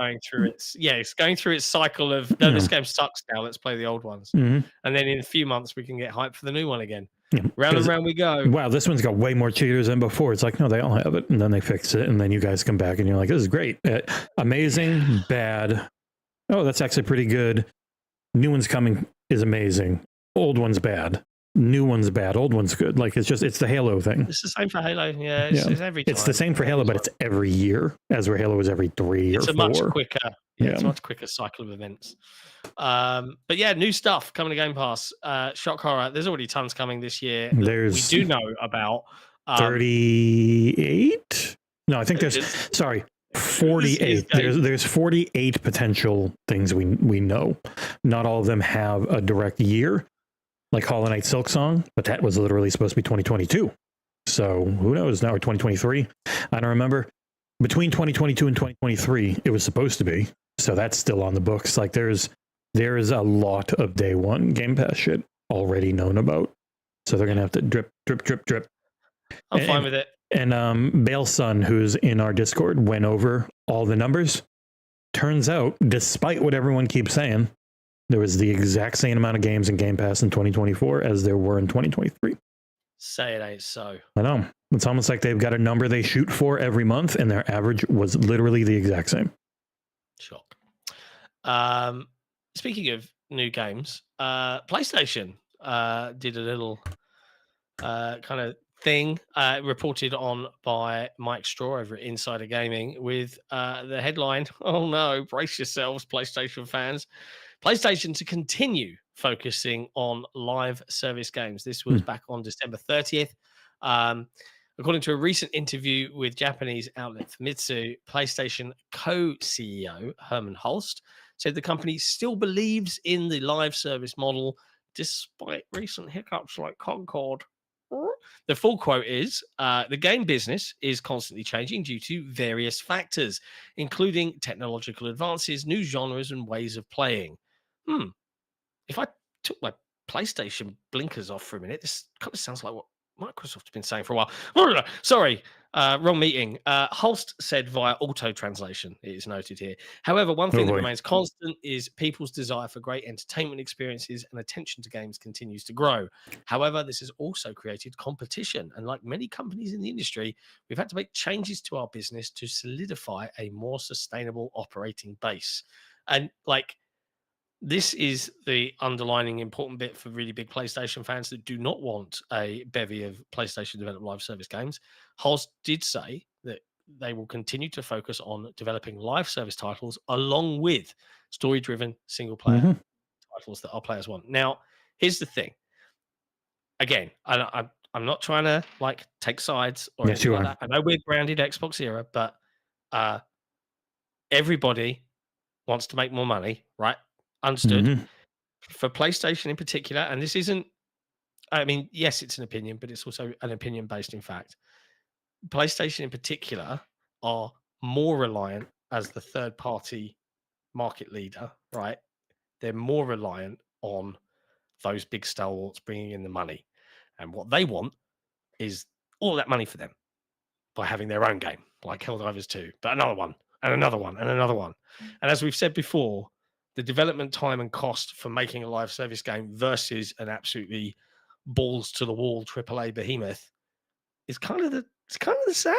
going through its cycle of no, this game sucks now. Let's play the old ones, and then in a few months we can get hyped for the new one again. Round and round we go. Wow, this one's got way more cheaters than before. It's like, no, they all have it, and then they fix it, and then you guys come back and you're like, this is great, amazing, bad. Oh, that's actually pretty good. New one's coming is amazing. Old one's bad. New one's bad. Old one's good. Like it's the Halo thing. It's the same for Halo. Yeah, it's every time. It's the same for Halo, but it's every year, as where Halo is every 3 or 4. It's a much quicker. It's a much quicker cycle of events. But yeah, new stuff coming to Game Pass. Shock horror. There's already tons coming this year. We do know about 38. No, I think there's 48. There's 48 potential things we know. Not all of them have a direct year, like Hollow Knight Silksong, but that was literally supposed to be 2022. So who knows now, or 2023? I don't remember. Between 2022 and 2023, it was supposed to be. So that's still on the books. Like there is a lot of day one Game Pass shit already known about. So they're gonna have to drip. I'm fine with it. And Bale's son, who's in our Discord, went over all the numbers. Turns out, despite what everyone keeps saying, there was the exact same amount of games in Game Pass in 2024 as there were in 2023. Say it ain't so. I know. It's almost like they've got a number they shoot for every month, and their average was literally the exact same. Shock. Speaking of new games, PlayStation did a little kind of thing reported on by Mike Straw over at Insider Gaming with the headline, oh no, brace yourselves, PlayStation fans. PlayStation to continue focusing on live service games. This was back on December 30th. According to a recent interview with Japanese outlet Famitsu, PlayStation co-CEO Herman Hulst said the company still believes in the live service model despite recent hiccups like Concord. The full quote is, the game business is constantly changing due to various factors, including technological advances, new genres, and ways of playing. If I took my PlayStation blinkers off for a minute, this kind of sounds like what Microsoft's been saying for a while. Sorry, wrong meeting. Holst said via auto translation, it is noted here. However, one thing that remains constant is people's desire for great entertainment experiences and attention to games continues to grow. However, this has also created competition. And like many companies in the industry, we've had to make changes to our business to solidify a more sustainable operating base. And like, this is the underlining important bit for really big PlayStation fans that do not want a bevy of PlayStation developed live service games. Holst did say that they will continue to focus on developing live service titles along with story-driven single-player titles that our players want. Now, here's the thing. Again, I'm not trying to like take sides or anything like that. I know we're branded XboxEra, but everybody wants to make more money, right? Understood. For PlayStation in particular, and this isn't, I mean, yes, it's an opinion, but it's also an opinion based in fact. PlayStation in particular are more reliant as the third party market leader, right? They're more reliant on those big stalwarts bringing in the money. And what they want is all that money for them by having their own game, like Helldivers 2, but another one, and another one, and another one. And as we've said before, the development time and cost for making a live service game versus an absolutely balls to the wall AAA behemoth is kind of the same.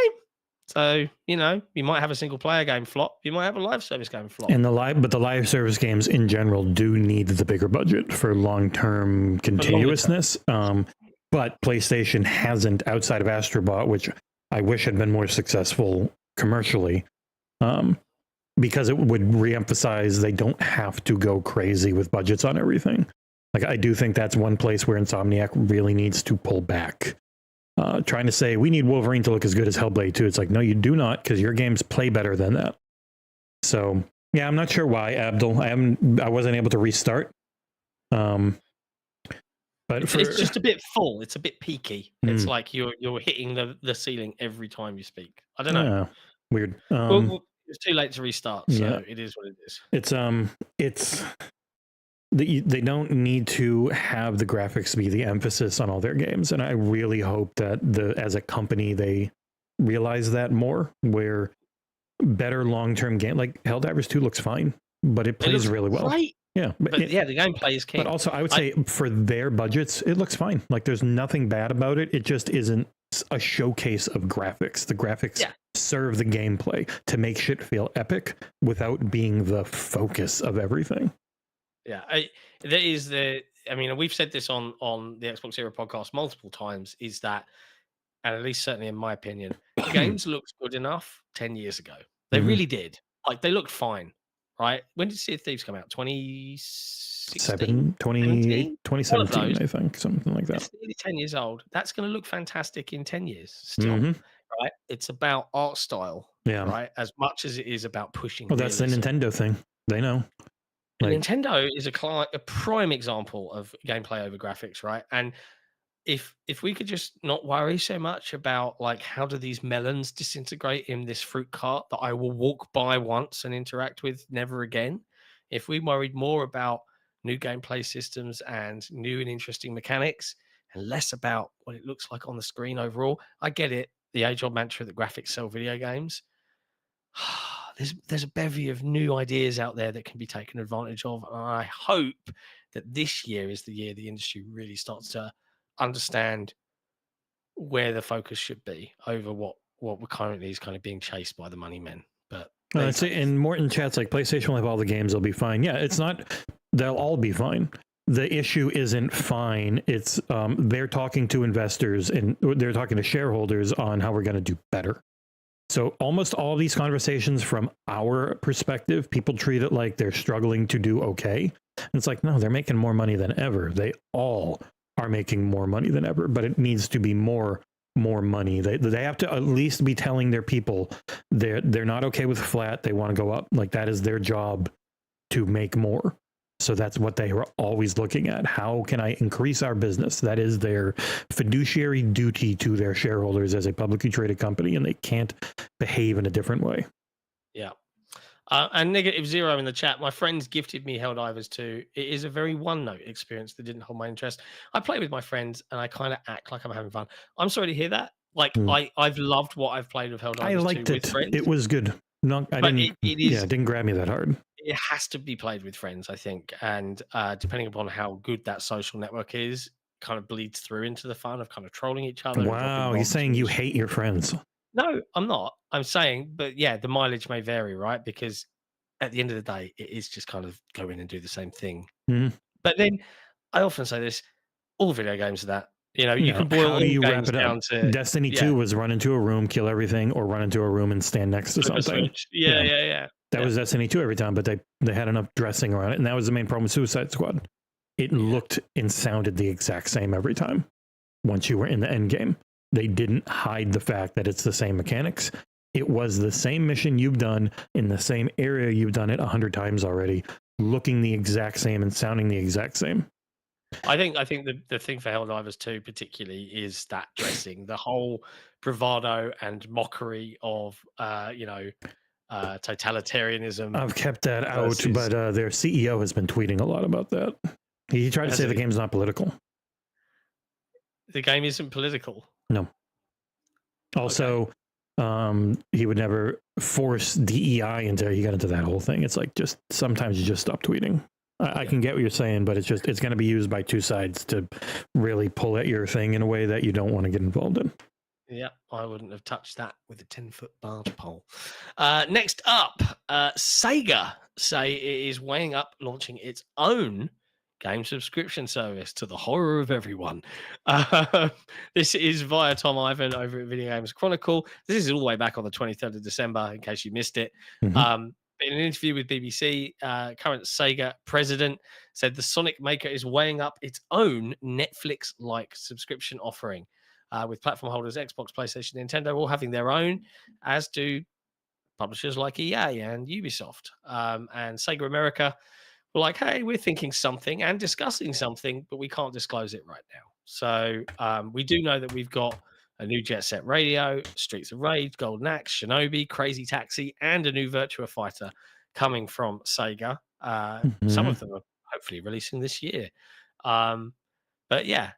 So, you know, you might have a single player game flop, you might have a live service game flop. And the live service games in general do need the bigger budget for long-term continuousness. but PlayStation hasn't, outside of Astrobot, which I wish had been more successful commercially, because it would reemphasize they don't have to go crazy with budgets on everything. Like, I do think that's one place where Insomniac really needs to pull back. Trying to say, we need Wolverine to look as good as Hellblade 2. It's like, no, you do not, because your games play better than that. So, yeah, I'm not sure why, Abdul. I wasn't able to restart. But It's just a bit full. It's a bit peaky. It's like you're hitting the ceiling every time you speak. I don't know. Yeah, weird. Well, it's too late to restart, so yeah. it is what it is. It's they don't need to have the graphics be the emphasis on all their games, and I really hope that as a company they realize that more, where better long-term game, like Helldivers 2 looks fine, but it plays really well. Great. Yeah, but the gameplay is king. But also, I would say for their budgets, it looks fine. Like, there's nothing bad about it. It just isn't a showcase of graphics. The graphics serve the gameplay to make shit feel epic without being the focus of everything. Yeah, there is I mean, we've said this on the XboxEra podcast multiple times, is that, and at least certainly in my opinion, the games looked good enough 10 years ago. They really did. Like, they looked fine, right? When did Sea of Thieves come out? 2016? 2017, I think, something like that. It's nearly 10 years old. That's going to look fantastic in 10 years still, right? It's about art style, right? As much as it is about pushing. Well, that's the Nintendo thing. They know. Like, Nintendo is a prime example of gameplay over graphics, right? And if we could just not worry so much about, like, how do these melons disintegrate in this fruit cart that I will walk by once and interact with never again, if we worried more about new gameplay systems and new and interesting mechanics and less about what it looks like on the screen overall, I get it, the age-old mantra that graphics sell video games. There's a bevy of new ideas out there that can be taken advantage of, and I hope that this year is the year the industry really starts to understand where the focus should be over what currently is kind of being chased by the money men. But and Morton chat's like, PlayStation will have all the games, they'll be fine. Yeah, it's not, they'll all be fine. The issue isn't fine. It's they're talking to investors and they're talking to shareholders on how we're going to do better. So almost all these conversations from our perspective, people treat it like they're struggling to do okay. And it's like, no, they're making more money than ever. They all are making more money than ever, but it needs to be more money. They have to at least be telling their people they're not okay with flat. They want to go up. Like, that is their job, to make more. So that's what they are always looking at. How can I increase our business? That is their fiduciary duty to their shareholders as a publicly traded company, and they can't behave in a different way. Yeah. And -0 in the chat, my friends gifted me Helldivers 2. It is a very one-note experience that didn't hold my interest. I play with my friends and I kind of act like I'm having fun. I'm sorry to hear that. Like, I've loved what I've played with Helldivers 2. I liked it. It was good. No, I didn't. It didn't grab me that hard. It has to be played with friends, I think, and depending upon how good that social network is, kind of bleeds through into the fun of kind of trolling each other. Wow, you're saying you hate your friends? No, I'm not. I'm saying, but yeah, the mileage may vary, right? Because at the end of the day, it is just kind of go in and do the same thing. But then I often say this: all video games are that. You know, you can boil all games down to Destiny 2 was run into a room, kill everything, or run into a room and stand next to something. Yeah. That was Destiny 2 every time, but they had enough dressing around it, and that was the main problem with Suicide Squad. It looked and sounded the exact same every time. Once you were in the end game, they didn't hide the fact that it's the same mechanics. It was the same mission you've done in the same area you've done it 100 times already, looking the exact same and sounding the exact same. I think the thing for Helldivers 2 particularly is that dressing, the whole bravado and mockery of totalitarianism. I've kept that out, but their CEO has been tweeting a lot about that. He tried to say the game's not political. The game isn't political. No. Also, he would never force DEI into. He got into that whole thing. It's like, just sometimes you just stop tweeting. I can get what you're saying, but it's going to be used by two sides to really pull at your thing in a way that you don't want to get involved in. Yeah, I wouldn't have touched that with a 10-foot barge pole. Next up, SEGA say it is weighing up launching its own game subscription service to the horror of everyone. This is via Tom Ivan over at Video Games Chronicle. This is all the way back on the 23rd of December, in case you missed it. Mhm. In an interview with BBC, current SEGA president said the Sonic maker is weighing up its own Netflix-like subscription offering, with platform holders Xbox, PlayStation, Nintendo all having their own, as do publishers like EA and Ubisoft. And Sega America were like, hey, we're thinking something and discussing something, but we can't disclose it right now. So we do know that we've got a new Jet Set Radio, Streets of Rage, Golden Axe, Shinobi, Crazy Taxi, and a new Virtua Fighter coming from Sega. Some of them are hopefully releasing this year. But yeah,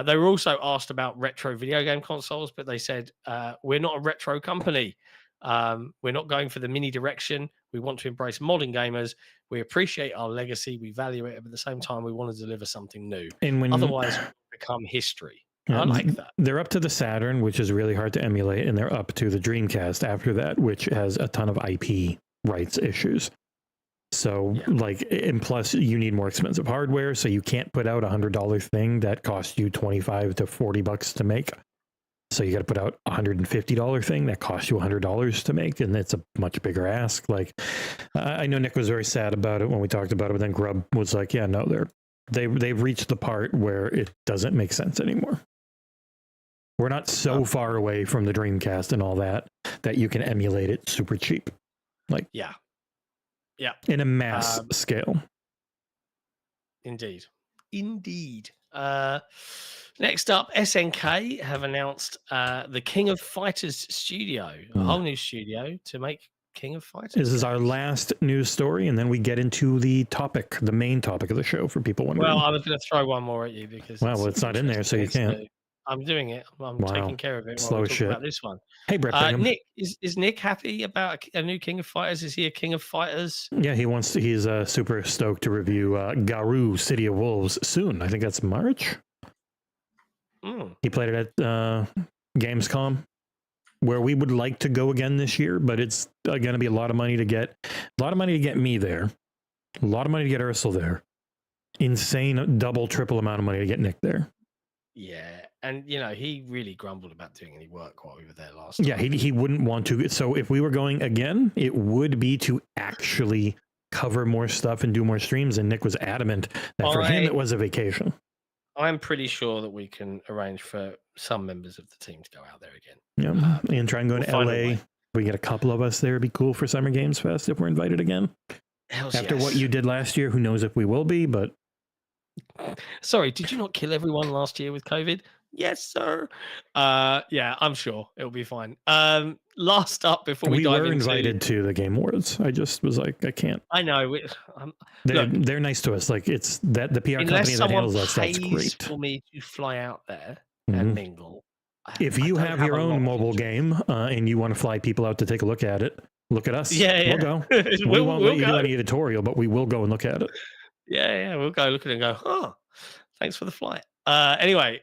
they were also asked about retro video game consoles, but they said, we're not a retro company. We're not going for the mini direction. We want to embrace modern gamers. We appreciate our legacy. We value it, but at the same time, we want to deliver something new. And when Otherwise, we'll become history. I like that. They're up to the Saturn, which is really hard to emulate, and they're up to the Dreamcast after that, which has a ton of IP rights issues. So, like, and plus you need more expensive hardware, so you can't put out $100 thing that costs you $25 to $40 to make. So you got to put out a $150 thing that costs you $100 to make, and it's a much bigger ask. Like, I know Nick was very sad about it when we talked about it, but then Grubb was like, "Yeah, no, they've reached the part where it doesn't make sense anymore. We're not so far away from the Dreamcast and all that you can emulate it super cheap, like in a mass scale." Indeed. Next up, SNK have announced the King of Fighters studio, a whole new studio to make King of Fighters. This is our last news story, and then we get into the main topic of the show for people wondering. Well, I was going to throw one more at you because it's not in there, so you can't. I'm doing it. I'm taking care of it. Slow shit. About this one. Hey, Brett. Nick, is Nick happy about a new King of Fighters? Is he a King of Fighters? Yeah, he's super stoked to review Garou City of Wolves soon. I think that's March. He played it at Gamescom, where we would like to go again this year, but it's going to be a lot of money to get me there, a lot of money to get Ursel there, insane triple amount of money to get Nick there. Yeah, and he really grumbled about doing any work while we were there last time. Yeah, he wouldn't want to. So if we were going again, it would be to actually cover more stuff and do more streams. And Nick was adamant that for him it was a vacation. I'm pretty sure that we can arrange for some members of the team to go out there again. Yeah, and try and go to LA. If we get a couple of us there, it'd be cool for Summer Games Fest if we're invited again. After what you did last year, who knows if we will be, but... Sorry, did you not kill everyone last year with COVID? Yes, sir. Yeah, I'm sure it'll be fine. Last up before we dive into... We were invited to the Game Awards. I just was like, I can't. I know. They're nice to us. Like, it's that the PR company that handles us, that's great. For me to fly out there and mingle. If you have your own mobile game and you want to fly people out to take a look at it, look at us. Yeah. We'll go. We won't let you do any editorial, but we will go and look at it. Yeah, we'll go look at it and go, oh, thanks for the flight. Anyway,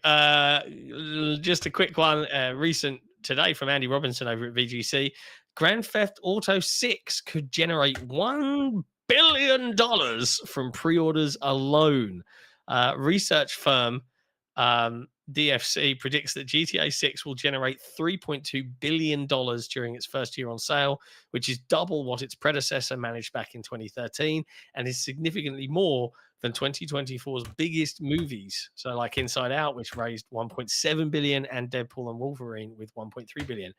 just a quick one, recent today from Andy Robinson over at VGC. Grand Theft Auto 6 could generate $1 billion from pre-orders alone. Research firm DFC predicts that GTA 6 will generate $3.2 billion during its first year on sale, which is double what its predecessor managed back in 2013 and is significantly more than 2024's biggest movies. So like Inside Out, which raised $1.7 billion, and Deadpool and Wolverine with $1.3 billion.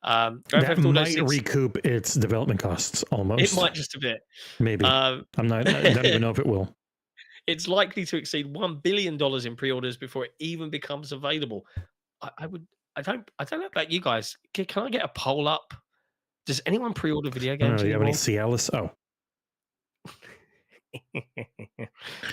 That might recoup its development costs almost. It might just a bit. Maybe. I don't even know if it will. It's likely to exceed $1 billion in pre-orders before it even becomes available. I don't know about you guys. Can I get a poll up? Does anyone pre-order video games? Do you have any Cialis? Oh.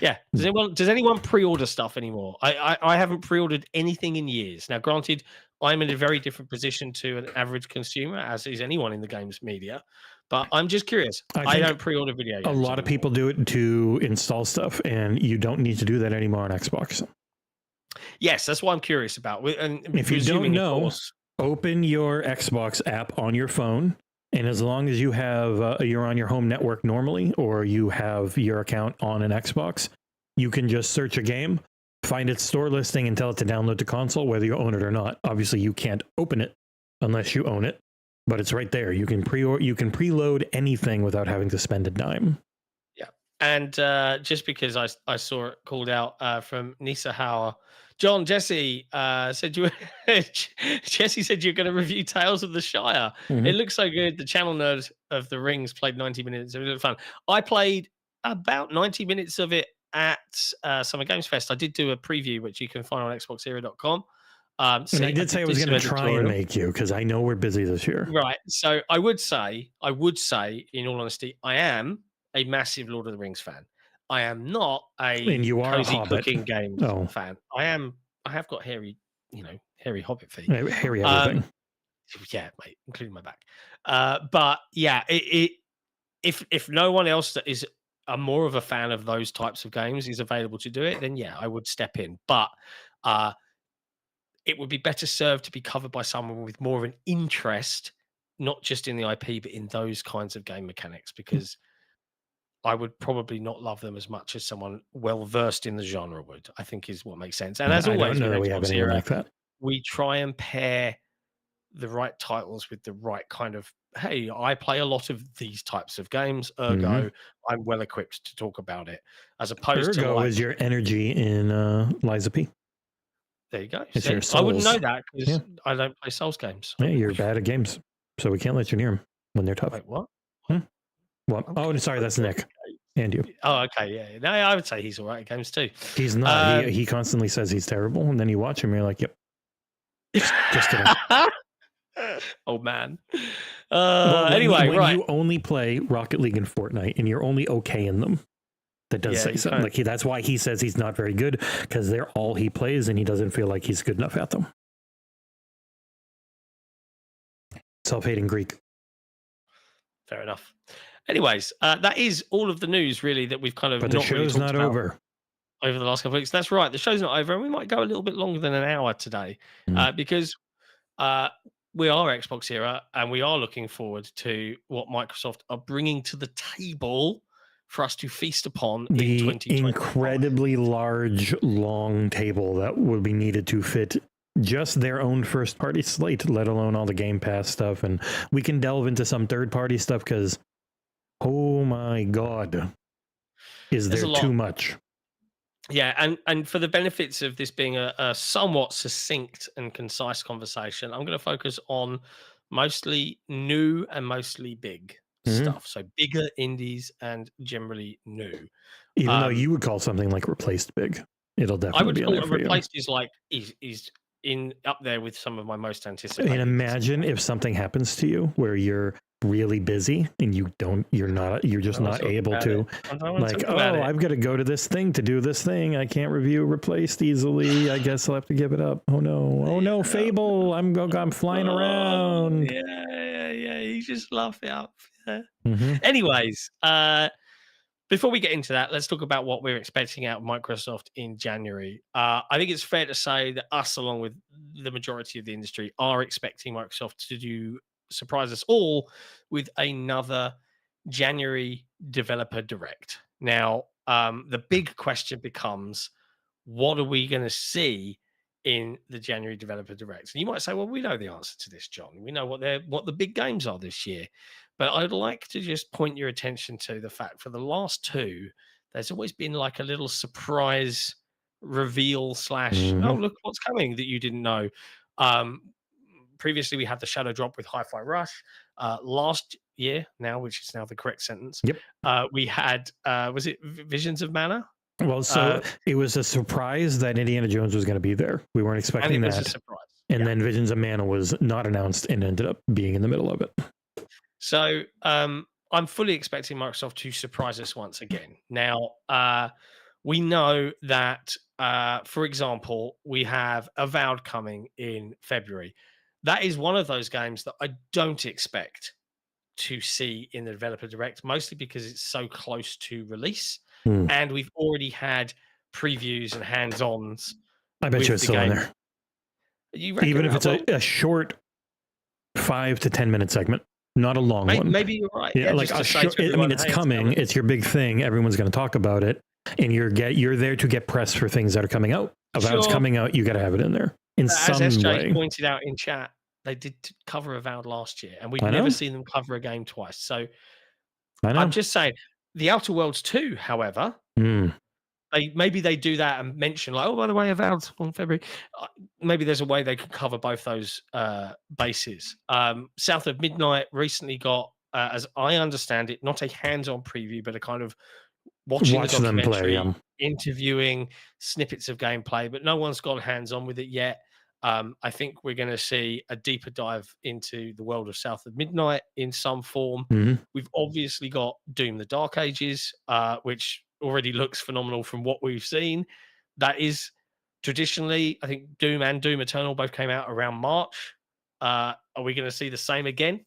Yeah. Does anyone pre-order stuff anymore? I haven't pre-ordered anything in years. Now, granted, I'm in a very different position to an average consumer, as is anyone in the games media. But I'm just curious. I don't pre-order video games. A lot of people do it to install stuff, and you don't need to do that anymore on Xbox. Yes, that's what I'm curious about. And if you don't know, open your Xbox app on your phone, and as long as you have you're on your home network normally, or you have your account on an Xbox, you can just search a game, find its store listing, and tell it to download to console, whether you own it or not. Obviously, you can't open it unless you own it, but it's right there. You can preload anything without having to spend a dime. Yeah, and just because I saw it called out from Nisa Hauer, Jon, Jesse said you. Jesse said you're going to review Tales of the Shire. Mhm. It looks so good. The channel nerd of the Rings played 90 minutes. It was fun. I played about 90 minutes of it at Summer Games Fest. I did do a preview, which you can find on XboxEra.com. And I did say I was going to try and make you, because I know we're busy this year. Right. So I would say, in all honesty, I am a massive Lord of the Rings fan. I am not And you are cozy a Hobbit. cooking games fan. I have got hairy Hobbit feet. Hairy everything. Yeah, mate, including my back. But yeah, if no one else that is more of a fan of those types of games is available to do it, then yeah, I would step in. But it would be better served to be covered by someone with more of an interest, not just in the IP, but in those kinds of game mechanics, because I would probably not love them as much as someone well versed in the genre would, I think is what makes sense. And as always, I don't know that we have anyone like that. We try and pair the right titles with the right kind of, hey, I play a lot of these types of games, ergo, I'm well equipped to talk about it. As opposed to Ergo is your energy in Liza P. There you go. It's your I wouldn't souls. know that because I don't play Souls games. Yeah, you're bad at games, so we can't let you near them when they're tough. Wait, what? What? Okay. Oh, sorry, that's Nick. And you. Oh, okay, yeah. No, I would say he's all right at games too. He's not. He constantly says he's terrible, and then you watch him, and you're like, yep. Just kidding. Oh, man. Anyway, when right. you only play Rocket League and Fortnite, and you're only okay in them, that does say something. Like that's why he says he's not very good, because they're all he plays, and he doesn't feel like he's good enough at them. Self-hating Greek. Fair enough. Anyways, that is all of the news, really, that we've kind of. But the show's not over. Over the last couple of weeks. That's right. The show's not over, and we might go a little bit longer than an hour today, because we are XboxEra, and we are looking forward to what Microsoft are bringing to the table for us to feast upon in 2020. Incredibly large, long table that will be needed to fit just their own first-party slate, let alone all the Game Pass stuff. And we can delve into some third-party stuff because, oh my God, is there too much? Yeah, and for the benefits of this being a somewhat succinct and concise conversation, I'm going to focus on mostly new and mostly big stuff. So bigger indies and generally new. Even though you would call something like replaced big, it'll definitely be on there for you. Replaced is like is in up there with some of my most anticipated. And imagine if something happens to you where you're really busy and you're just not able to, like, oh, I've got to go to this thing to do this thing. I can't review replaced easily. I guess I'll have to give it up. Oh no, Fable. I'm flying around. Yeah. You just laugh it up. Yeah. Anyways, before we get into that, let's talk about what we're expecting out of Microsoft in January. I think it's fair to say that us, along with the majority of the industry, are expecting Microsoft to surprise us all with another January developer direct. Now, the big question becomes, what are we going to see in the January developer direct? And you might say, well, we know the answer to this, Jon. We know what the big games are this year. But I'd like to just point your attention to the fact for the last two, there's always been like a little surprise reveal / oh, look what's coming that you didn't know. Previously, we had the Shadow Drop with Hi-Fi Rush. Last year, which is now the correct sentence, we had, was it Visions of Mana? Well, so it was a surprise that Indiana Jones was going to be there. We weren't expecting that. It was a surprise. And then Visions of Mana was not announced and ended up being in the middle of it. So I'm fully expecting Microsoft to surprise us once again. Now, we know that, for example, we have Avowed coming in February. That is one of those games that I don't expect to see in the developer direct, mostly because it's so close to release. And we've already had previews and hands-ons. I bet you it's still in there. Even if it's a short 5 to 10 minute segment. Not a long one. Maybe you're right. Yeah, like it's coming. It's your big thing. Everyone's going to talk about it. and you're there to get press for things that are coming out. Avowed's Sure. coming out, you got to have it in there in As some SJ way. pointed out in chat, they did cover Avowed last year, and we've I know. never seen them cover a game twice. So I know. I'm just saying, the Outer Worlds 2, however, maybe they do that and mention like, oh, by the way, Avowed on February. Maybe there's a way they could cover both those bases. South of Midnight recently got, as I understand it, not a hands-on preview, but a kind of watching the them documentary, play. interviewing snippets of gameplay, but no one's gone hands-on with it yet. I think we're going to see a deeper dive into the world of South of Midnight in some form. We've obviously got Doom: The Dark Ages, which already looks phenomenal from what we've seen. That is traditionally, I think Doom and Doom Eternal both came out around March. Are we going to see the same again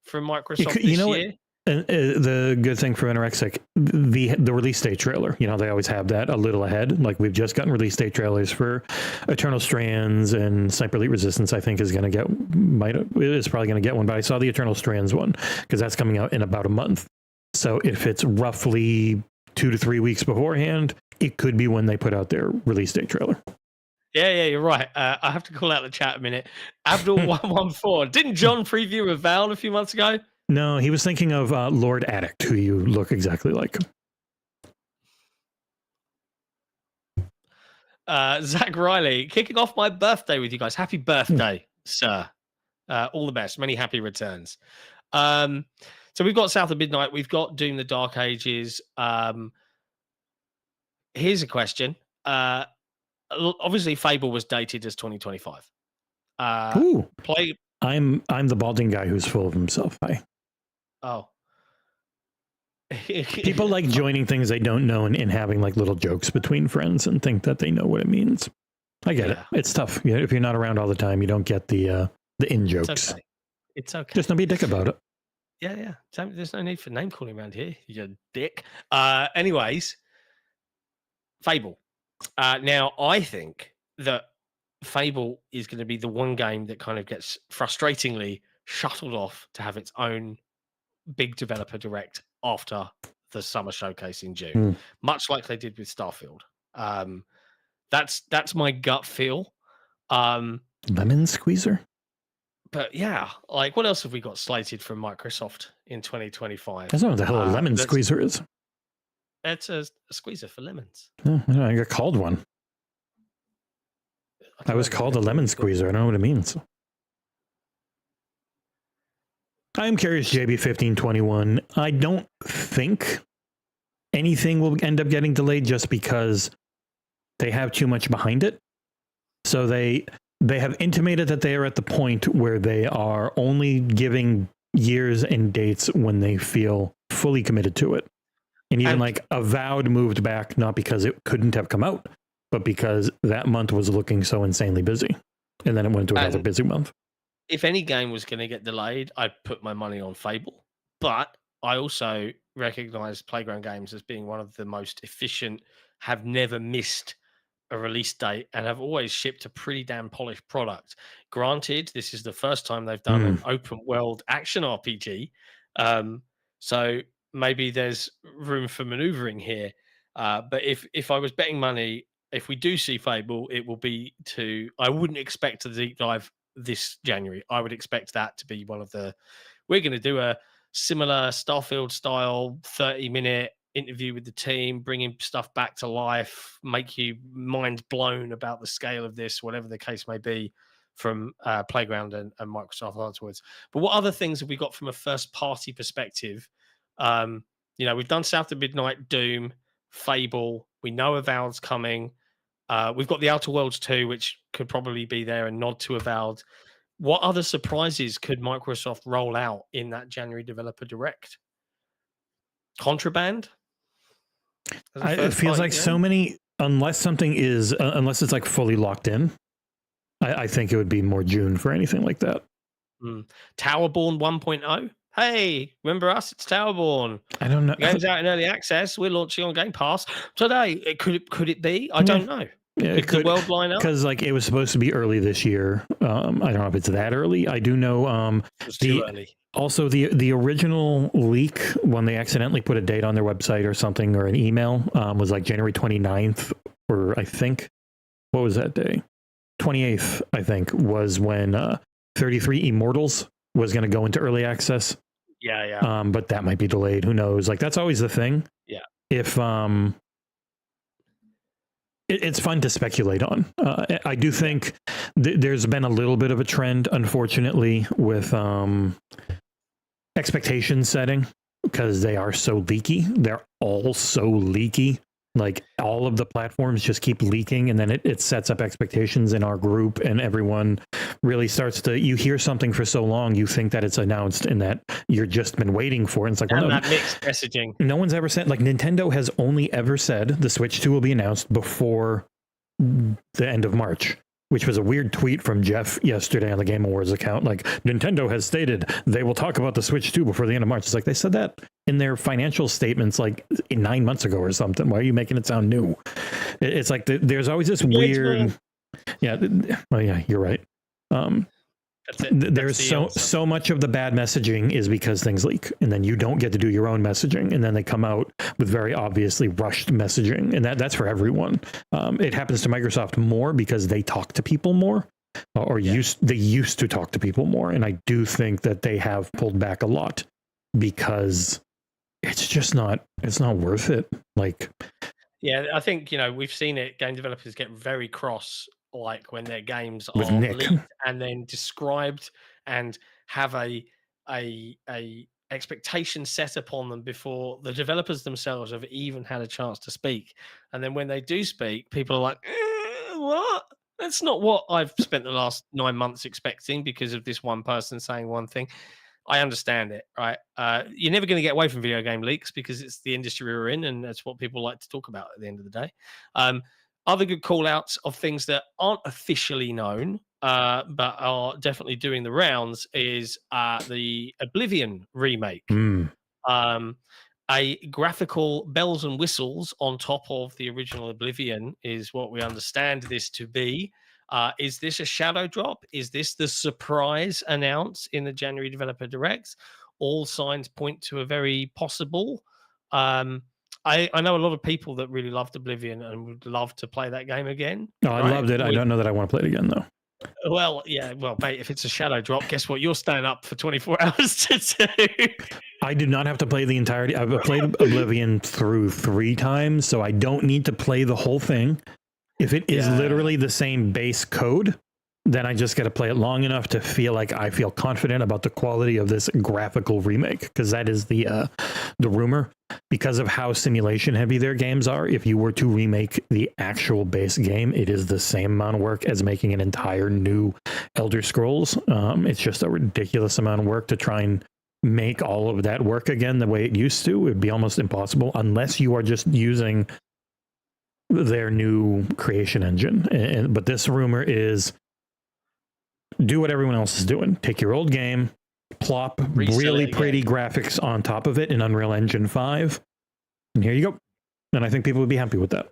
from Microsoft this year? The good thing for Anorexic, the release date trailer, they always have that a little ahead. Like we've just gotten release date trailers for Eternal Strands, and Sniper Elite Resistance, I think, is probably going to get one. But I saw the Eternal Strands one because that's coming out in about a month. So if it's roughly 2 to 3 weeks beforehand, it could be when they put out their release date trailer. Yeah, you're right. I have to call out the chat a minute. Abdul114, didn't John preview Avowed a few months ago? No, he was thinking of Lord Addict, who you look exactly like. Zach Riley, kicking off my birthday with you guys. Happy birthday, sir. All the best. Many happy returns. So we've got South of Midnight. We've got Doom: The Dark Ages. Here's a question. Obviously, Fable was dated as 2025. I'm the balding guy who's full of himself. People like joining things they don't know and having like little jokes between friends and think that they know what it means. I get it. It's tough. If you're not around all the time, you don't get the in jokes. It's okay. Just don't be a dick about it. Yeah. There's no need for name calling around here, you dick. Anyways, Fable. Now, I think that Fable is going to be the one game that kind of gets frustratingly shuttled off to have its own big developer direct after the summer showcase in June, much like they did with Starfield. That's my gut feel. Lemon squeezer. But yeah, like what else have we got slated from Microsoft in 2025? I don't know what the hell a lemon squeezer is. It's a squeezer for lemons. Oh, I got called one. I was called a lemon squeezer. I don't know what it means. I'm curious, JB1521. I don't think anything will end up getting delayed just because they have too much behind it. So they have intimated that they are at the point where they are only giving years and dates when they feel fully committed to it. And even like Avowed moved back, not because it couldn't have come out, but because that month was looking so insanely busy. And then it went to another busy month. If any game was going to get delayed, I'd put my money on Fable. But I also recognize Playground Games as being one of the most efficient, have never missed a release date, and have always shipped a pretty damn polished product. Granted, this is the first time they've done an open world action RPG. So maybe there's room for maneuvering here. But if I was betting money, if we do see Fable, it will be I wouldn't expect a deep dive this January. I would expect that to be one of we're going to do a similar Starfield style 30-minute interview with the team, bringing stuff back to life, make you mind blown about the scale of this, whatever the case may be, from Playground and Microsoft afterwards. But what other things have we got from a first party perspective? We've done South of Midnight, Doom, Fable. We know Avowed's coming. We've got the Outer Worlds 2, which could probably be there and nod to Avowed. What other surprises could Microsoft roll out in that January Developer Direct? Contraband? It feels like so many, unless it's like fully locked in, I think it would be more June for anything like that. Towerborn 1.0? Hey, remember us? It's Towerborn. I don't know. The game's out in early access. We're launching on Game Pass today. Could it be? I don't know. it could the world line up? Because like it was supposed to be early this year. I don't know if it's that early. I do know It was too early. Also, the original leak, when they accidentally put a date on their website or something, or an email, was like January 29th, or I think, what was that day? 28th, I think, was when 33 Immortals was going to go into early access. Yeah. But that might be delayed. Who knows? Like, that's always the thing. Yeah. If it's fun to speculate on. I do think there's been a little bit of a trend, unfortunately, with expectation setting, because they are so leaky. They're all so leaky. Like, all of the platforms just keep leaking, and then it sets up expectations in our group, and everyone really starts to, you hear something for so long, you think that it's announced and that you're just been waiting for it. And it's like, well, and no, that mixed messaging. No one's ever said, like, Nintendo has only ever said the Switch 2 will be announced before the end of March, which was a weird tweet from Jeff yesterday on the Game Awards account. Like, Nintendo has stated they will talk about the Switch 2 before the end of March. It's like, they said that in their financial statements like 9 months ago or something. Why are you making it sound new? It's like there's always this weird. Yeah. Well, yeah, you're right. That's it. There's so much of the bad messaging is because things leak, and then you don't get to do your own messaging, and then they come out with very obviously rushed messaging, and that's for everyone. It happens to Microsoft more because they talk to people more, they used to talk to people more, and I do think that they have pulled back a lot because it's just not worth it. Like, yeah, I think we've seen it. Game developers get very cross, like when their games are Nick. leaked and then described and have a expectation set upon them before the developers themselves have even had a chance to speak. And then when they do speak, people are like, what? That's not what I've spent the last 9 months expecting because of this one person saying one thing. I understand it, right? You're never going to get away from video game leaks because it's the industry we're in, and that's what people like to talk about at the end of the day. Other good call-outs of things that aren't officially known, but are definitely doing the rounds is the Oblivion remake. A graphical bells and whistles on top of the original Oblivion is what we understand this to be. Is this a shadow drop? Is this the surprise announced in the January Developer Direct? All signs point to a very possible. I know a lot of people that really loved Oblivion and would love to play that game again. Oh, I loved it. I don't know that I want to play it again, though. Well, yeah. Well, mate, if it's a shadow drop, guess what? You're staying up for 24 hours to do. I do not have to play the entirety. I've played Oblivion through 3 times, so I don't need to play the whole thing. If it is literally the same base code, then I just got to play it long enough to feel like I feel confident about the quality of this graphical remake, because that is the rumor. Because of how simulation heavy their games are, if you were to remake the actual base game, it is the same amount of work as making an entire new Elder Scrolls. It's just a ridiculous amount of work to try and make all of that work again the way it used to. It'd be almost impossible unless you are just using their new creation engine. But this rumor is, do what everyone else is doing. Take your old game, plop really pretty graphics on top of it in Unreal Engine 5, and here you go. And I think people would be happy with that,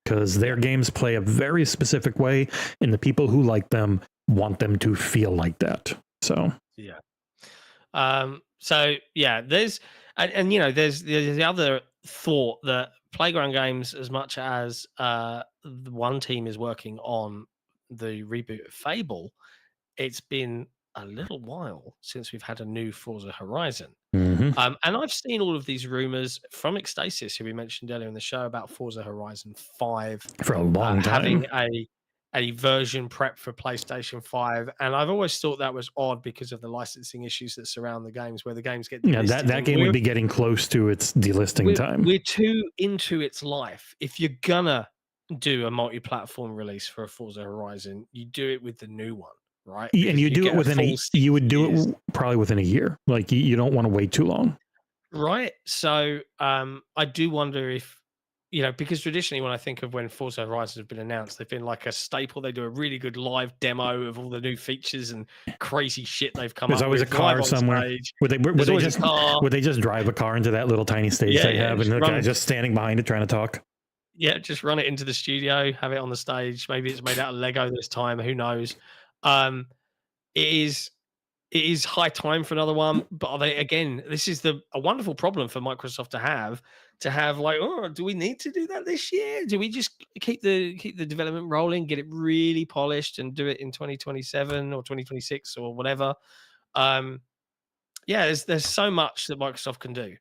because their games play a very specific way, and the people who like them want them to feel like that. So yeah. There's there's the other thought that Playground Games, as much as the one team is working on the reboot of Fable, it's been a little while since we've had a new Forza Horizon. And I've seen all of these rumors from Ecstasis, who we mentioned earlier in the show, about Forza Horizon 5 for a long time having a version prep for PlayStation 5, and I've always thought that was odd because of the licensing issues that surround the games, where the games get delisted. that game would be getting close to its delisting time. We're too into its life. If you're gonna do a multi-platform release for a Forza Horizon, you do it with the new one, right? And you do it within you would do it probably within a year. Like, you don't want to wait too long, right? So I do wonder if, because traditionally when I think of when Forza Horizon has been announced, they've been like a staple. They do a really good live demo of all the new features and crazy shit they've come up with. There's always a car somewhere. Would they just drive a car into that little tiny stage they have, and the guy's just standing behind it trying to talk? Yeah, just run it into the studio, have it on the stage. Maybe it's made out of Lego this time. Who knows? Um, it is it is high time for another one. But are they again? This is a wonderful problem for Microsoft to have like, oh, do we need to do that this year? Do we just keep the development rolling, get it really polished, and do it in 2027 or 2026 or whatever? Um, yeah, there's so much that Microsoft can do.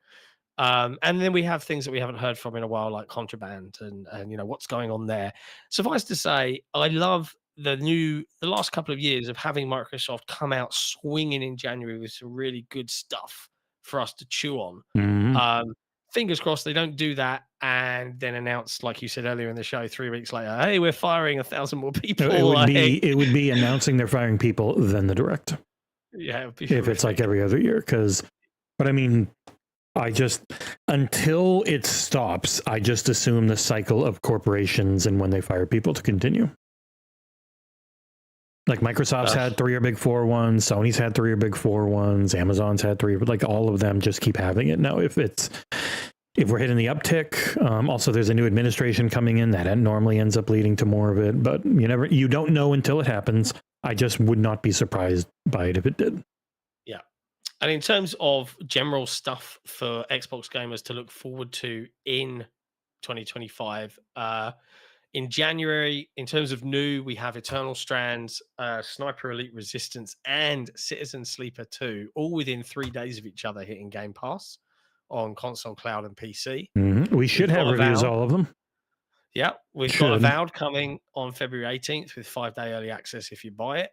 And then we have things that we haven't heard from in a while, like contraband and what's going on there. Suffice to say, I love the last couple of years of having Microsoft come out swinging in January with some really good stuff for us to chew on. Mhm. Fingers crossed they don't do that and then announce, like you said earlier in the show, 3 weeks later, hey, we're firing 1,000 more people. It would be announcing they're firing people, then the direct. Yeah, it would be if it's horrific. like every other year. But I mean, until it stops, I just assume the cycle of corporations and when they fire people to continue. Like Microsoft's had 3 or big 4 ones, Sony's had 3 or big 4 ones, Amazon's had 3, but like all of them just keep having it now. If we're hitting the uptick, also there's a new administration coming in that normally ends up leading to more of it, but you don't know until it happens. I just would not be surprised by it if it did. Yeah. And in terms of general stuff for Xbox gamers to look forward to in 2025, in January, in terms of new, we have Eternal Strands, Sniper Elite Resistance, and Citizen Sleeper 2, all within 3 days of each other hitting Game Pass on console, cloud, and PC. We should have reviews all of them. Yeah, we've got Avowed coming on February 18th with 5-day early access if you buy it.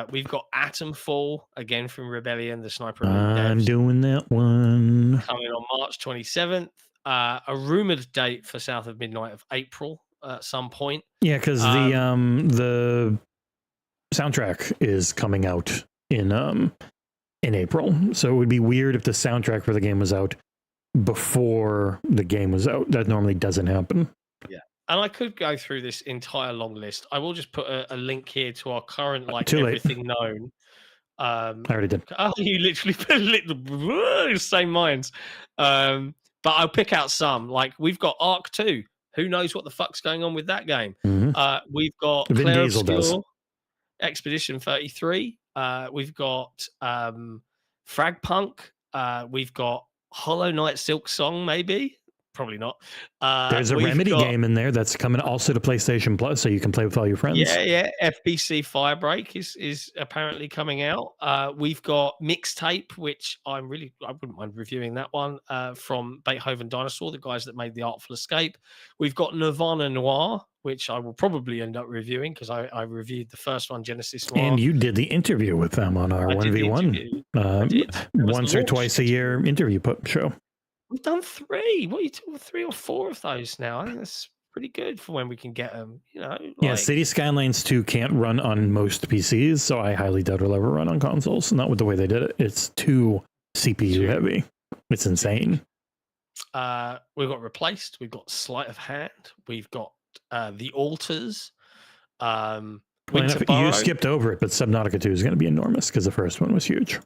We've got Atomfall, again from Rebellion, the Sniper Elite I'm devs, doing that one. coming on March 27th. A rumored date for South of Midnight of April at some point. Yeah, because the soundtrack is coming out in April, so it would be weird if the soundtrack for the game was out before the game was out. That normally doesn't happen. Yeah, and I could go through this entire long list. I will just put a link here to our current Too late. everything known. I already did. Oh, you literally put same minds. But I'll pick out some. Like we've got Arc 2. Who knows what the fuck's going on with that game? We've got Vin Claire Diesel Obscure, does. Expedition 33. We've got Fragpunk. We've got Hollow Knight Silk Song, maybe. Probably not. There's a Remedy game in there that's coming also to PlayStation Plus, so you can play with all your friends. Yeah. FBC Firebreak is apparently coming out. We've got Mixtape, which I wouldn't mind reviewing that one, from Beethoven Dinosaur, the guys that made The Artful Escape. We've got Nirvana Noir, which I will probably end up reviewing because I reviewed the first one, Genesis Noir. And you did the interview with them on our 1v1 once or twice a year interview show. We've done 3. What are you talking? 3 or 4 of those now. I think that's pretty good for when we can get them. Yeah, City Skylines 2 can't run on most PCs, so I highly doubt it'll ever run on consoles. Not with the way they did it. It's too CPU heavy. It's insane. We've got Replaced. We've got Sleight of Hand. We've got The Alters. You skipped over it, but Subnautica 2 is going to be enormous because the first one was huge.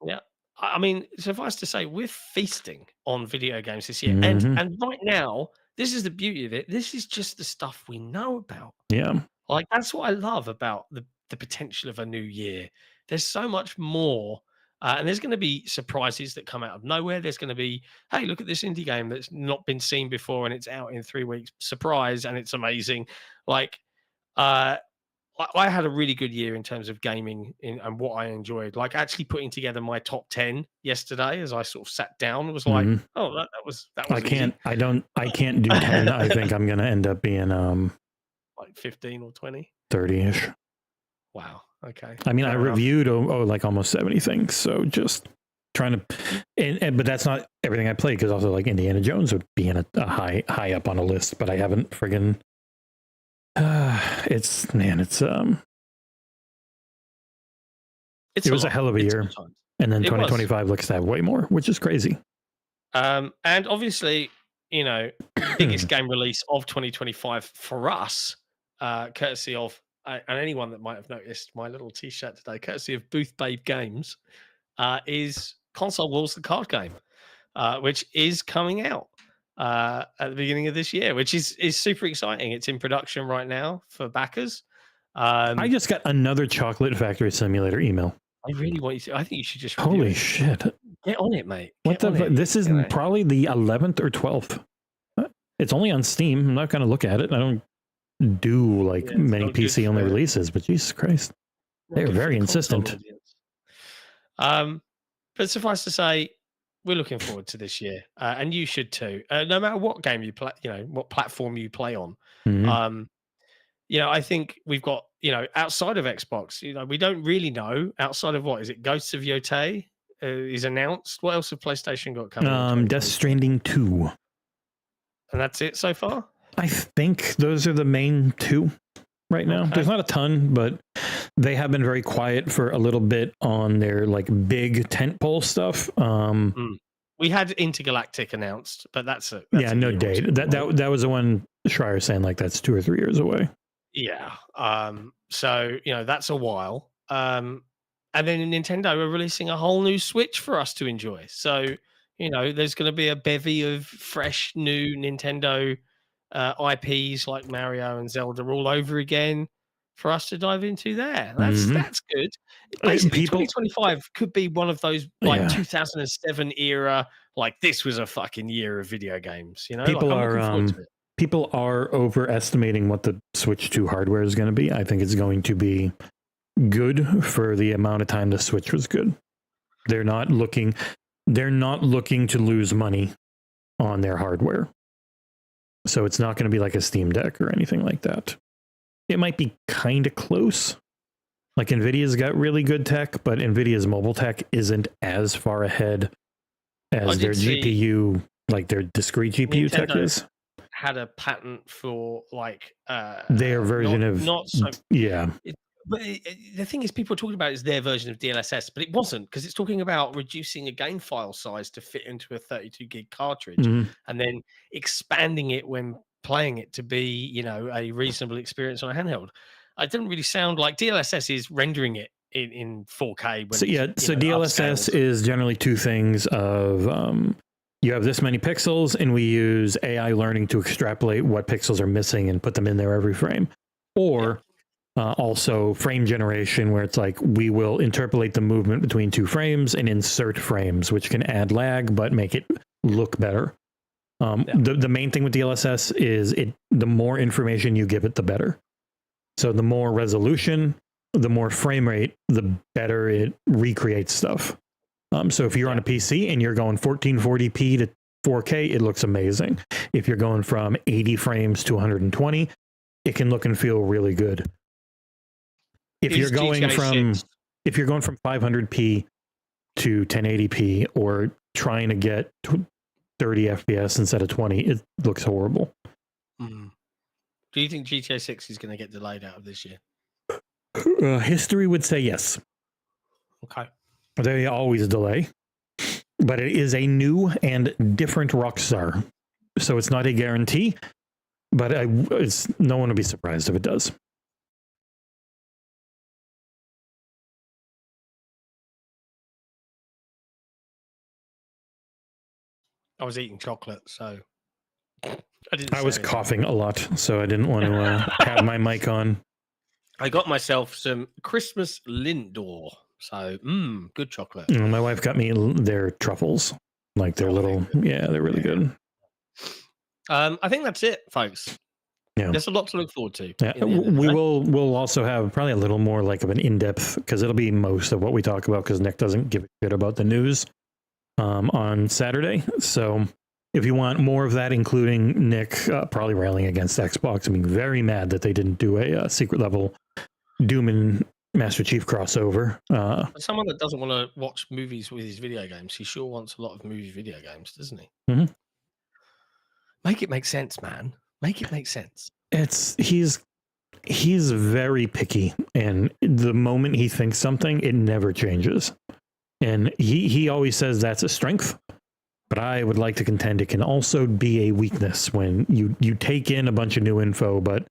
Yeah. I mean, suffice to say, we're feasting on video games this year. And right now, this is the beauty of it. This is just the stuff we know about. Yeah. Like, that's what I love about the potential of a new year. There's so much more. And there's going to be surprises that come out of nowhere. There's going to be, hey, look at this indie game that's not been seen before and it's out in 3 weeks. Surprise, and it's amazing. Like, I had a really good year in terms of gaming and what I enjoyed. Like actually putting together my top 10 yesterday as I sort of sat down was like, oh, that was I can't do 10. I think I'm going to end up being like 15 or 20, 30ish. Wow. Okay. I mean, I reviewed like almost 70 things. So just trying to, but that's not everything I played because also like Indiana Jones would be in a high up on a list, but I haven't friggin' it was a hell of a year. And then 2025 looks to have way more, which is crazy. And obviously, biggest game release of 2025 for us, courtesy of, and anyone that might have noticed my little t-shirt today, courtesy of Booth Babe Games, is Console Wars, the card game, which is coming out. at the beginning of this year, which is super exciting. It's in production right now for backers. I just got another Chocolate Factory Simulator email. I really want you to. I think you should just review Holy it. shit! Get on it, mate. What Get on the? it. This is probably the 11th or 12th. It's only on Steam. I'm not going to look at it. I don't do like many PC only releases, but Jesus Christ, they're very insistent. But suffice to say, we're looking forward to this year, and you should too. No matter what game you play, what platform you play on. Mm-hmm. I think we've got, outside of Xbox, we don't really know outside of what is it? Ghosts of Yotei is announced. What else have PlayStation got coming? Death Stranding 2. And that's it so far? I think those are the main two right now. Okay. There's not a ton, but they have been very quiet for a little bit on their like big tentpole stuff. We had Intergalactic announced, but that's no date. That was the one Schreier saying like that's 2 or 3 years away. Yeah. So that's a while. And then Nintendo are releasing a whole new Switch for us to enjoy. So there's going to be a bevy of fresh new Nintendo IPs like Mario and Zelda all over again for us to dive into there. That's good. Basically, 2025 could be one of those 2007 era, like this was a fucking year of video games. People are overestimating what the Switch 2 hardware is going to be. I think it's going to be good for the amount of time the Switch was good. They're not looking to lose money on their hardware. So it's not going to be like a Steam Deck or anything like that. It might be kind of close. Like NVIDIA's got really good tech, but NVIDIA's mobile tech isn't as far ahead as their GPU, like their discrete GPU Nintendo tech is. Had a patent for like their version But the thing is, people are talking about it's their version of DLSS, but it wasn't, because it's talking about reducing a game file size to fit into a 32 gig cartridge and then expanding it when playing it to be, a reasonable experience on a handheld. It didn't really sound like DLSS is rendering it in 4K. So DLSS is generally two things of you have this many pixels and we use AI learning to extrapolate what pixels are missing and put them in there every frame. Or also frame generation, where it's like we will interpolate the movement between 2 frames and insert frames, which can add lag but make it look better. The main thing with DLSS is the more information you give it, the better. So the more resolution, the more frame rate, the better it recreates stuff. So if you're on a PC and you're going 1440p to 4K, it looks amazing. If you're going from 80 frames to 120, it can look and feel really good. If you're going from 500p to 1080p or trying to get 30 FPS instead of 20, it looks horrible. Do you think GTA 6 is going to get delayed out of this year? History would say yes. Okay. They always delay, but it is a new and different Rockstar, so it's not a guarantee. But no one would be surprised if it does. I was eating chocolate, so I was coughing a lot, so I didn't want to have my mic on. I got myself some Christmas Lindor, so good chocolate. My wife got me their truffles, like their they're really good. I think that's it, folks. Yeah, there's a lot to look forward to. Yeah, we'll also have probably a little more like of an in-depth, because it'll be most of what we talk about, because Nick doesn't give a shit about the news on Saturday. So if you want more of that, including Nick probably railing against Xbox and being very mad that they didn't do a secret level Doom and Master Chief crossover. Someone that doesn't want to watch movies with his video games, he sure wants a lot of movie video games, doesn't he? Mm-hmm. Make it make sense, man. Make it make sense. He's very picky, and the moment he thinks something, it never changes. And he always says that's a strength, but I would like to contend it can also be a weakness when you take in a bunch of new info. But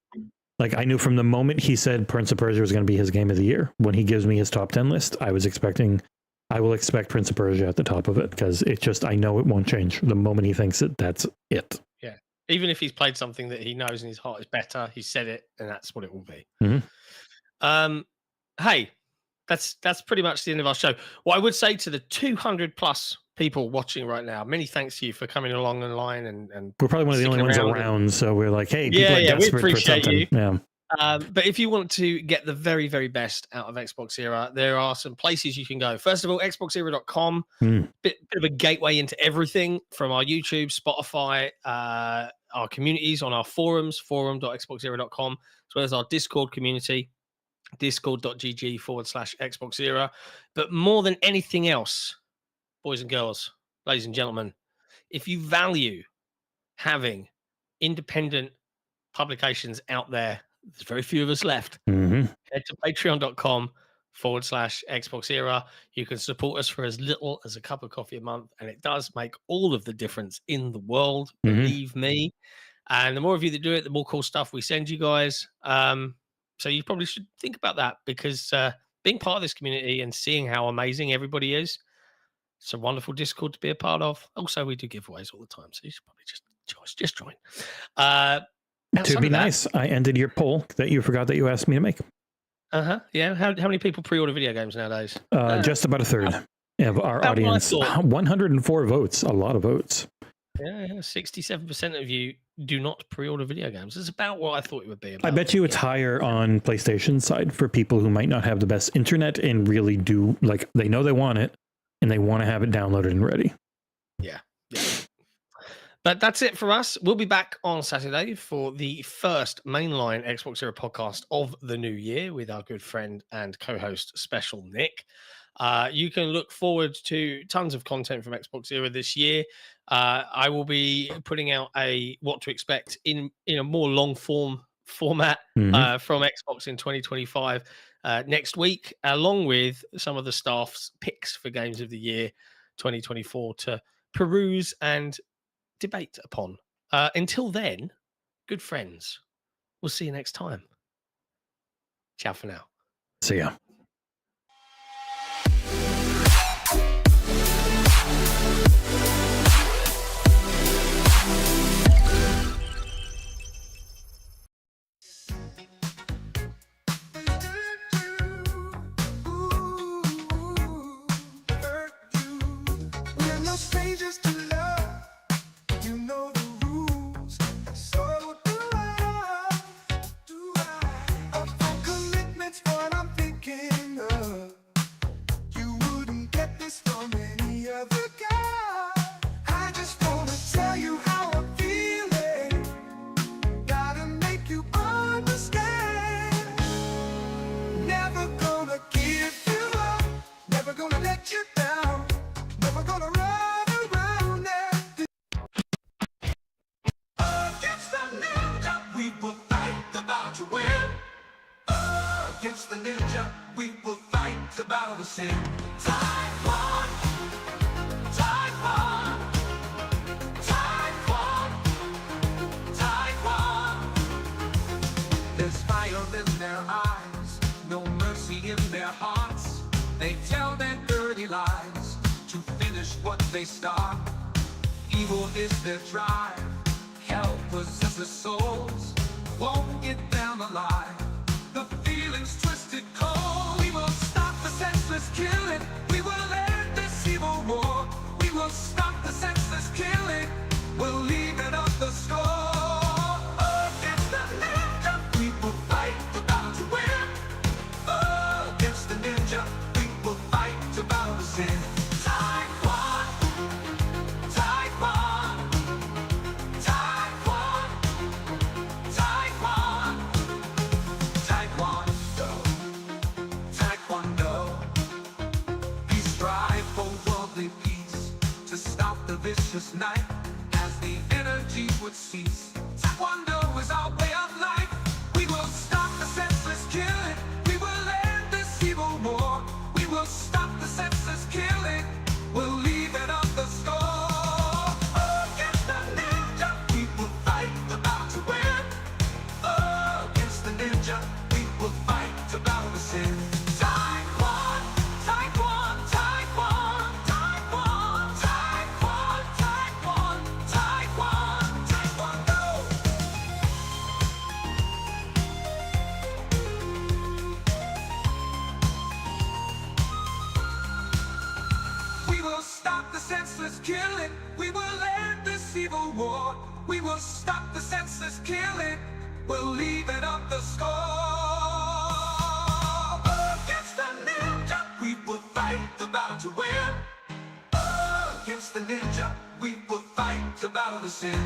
like, I knew from the moment he said Prince of Persia was going to be his game of the year, when he gives me his top 10 list, I was expecting I will expect Prince of Persia at the top of it because it's just, I know it won't change. The moment he thinks it, that's it. Yeah. Even if he's played something that he knows in his heart is better, he said it, and that's what it will be. Hey, that's pretty much the end of our show. What I would say to the 200 plus people watching right now, many thanks to you for coming along the line and we're probably one of the only ones around, so we're like, hey, people are desperate we appreciate for something. you. Yeah. But if you want to get the very, very best out of XboxEra, there are some places you can go. First of all, XboxEra.com, bit of a gateway into everything from our YouTube, Spotify, our communities on our forums, forum.xboxera.com, as well as our Discord community, discord.gg/XboxEra. But more than anything else, boys and girls, ladies and gentlemen, if you value having independent publications out there, there's very few of us left. Head to patreon.com/XboxEra. You can support us for as little as a cup of coffee a month, and it does make all of the difference in the world, believe me. And the more of you that do it, the more cool stuff we send you guys. So you probably should think about that, because being part of this community and seeing how amazing everybody is, it's a wonderful Discord to be a part of. Also, we do giveaways all the time, so you should probably just join. To be nice, I ended your poll that you forgot that you asked me to make. Yeah. How many people pre-order video games nowadays? Just about a third of our audience. 104 votes. A lot of votes. Yeah, 67% of you do not pre-order video games. It's about what I thought it would be. I bet you it's higher on PlayStation side for people who might not have the best internet and really do, like, they know they want it and they want to have it downloaded and ready. Yeah. But that's it for us. We'll be back on Saturday for the first mainline XboxEra podcast of the new year with our good friend and co-host Special Nick. You can look forward to tons of content from XboxEra this year. I will be putting out a what to expect in a more long form format from Xbox in 2025 next week, along with some of the staff's picks for games of the year 2024 to peruse and debate upon. Until then, good friends, we'll see you next time. Ciao for now. See ya. We're no strangers to love. You know the rules. So do I. Up for commitment's what I'm thinking of. You wouldn't get this from any other guy. I just wanna tell you how I'm feeling. Gotta make you understand. Never gonna give you up. Never gonna let you down. Never gonna run around and against the ninja, we will fight the battle to win. Against the ninja, we will fight the battle to sin. Taiwan, Taiwan, Taiwan, Taiwan. There's fire in their eyes, no mercy in their hearts. They tell their dirty lies to finish what they start. Evil is their drive. Hell possesses souls, won't get them alive. The feeling's twisted cold. We will stop the senseless killing. We will end this evil war. We will stop the senseless killing. We'll leave it up the score. Against the ninja, we will fight the battle to win. Against the ninja, we will fight the battle to sin. Taiwan, Taiwan, Taiwan, Taiwan, Taekwondo, Taekwondo. We strive for worldly peace, to stop the vicious night as the energy would cease. Taekwondo is our way of life. We will stop the senseless killing. We will end this evil war. We will stop the senseless killing. We'll leave it on the score. Against the ninja, we will fight the battle to win. Against the ninja, we will fight the battle to sin. Taiwan, Taiwan, Taiwan. we'll even up the score. Against the ninja, we will fight the battle to win. Against the ninja, we will fight the battle to sin.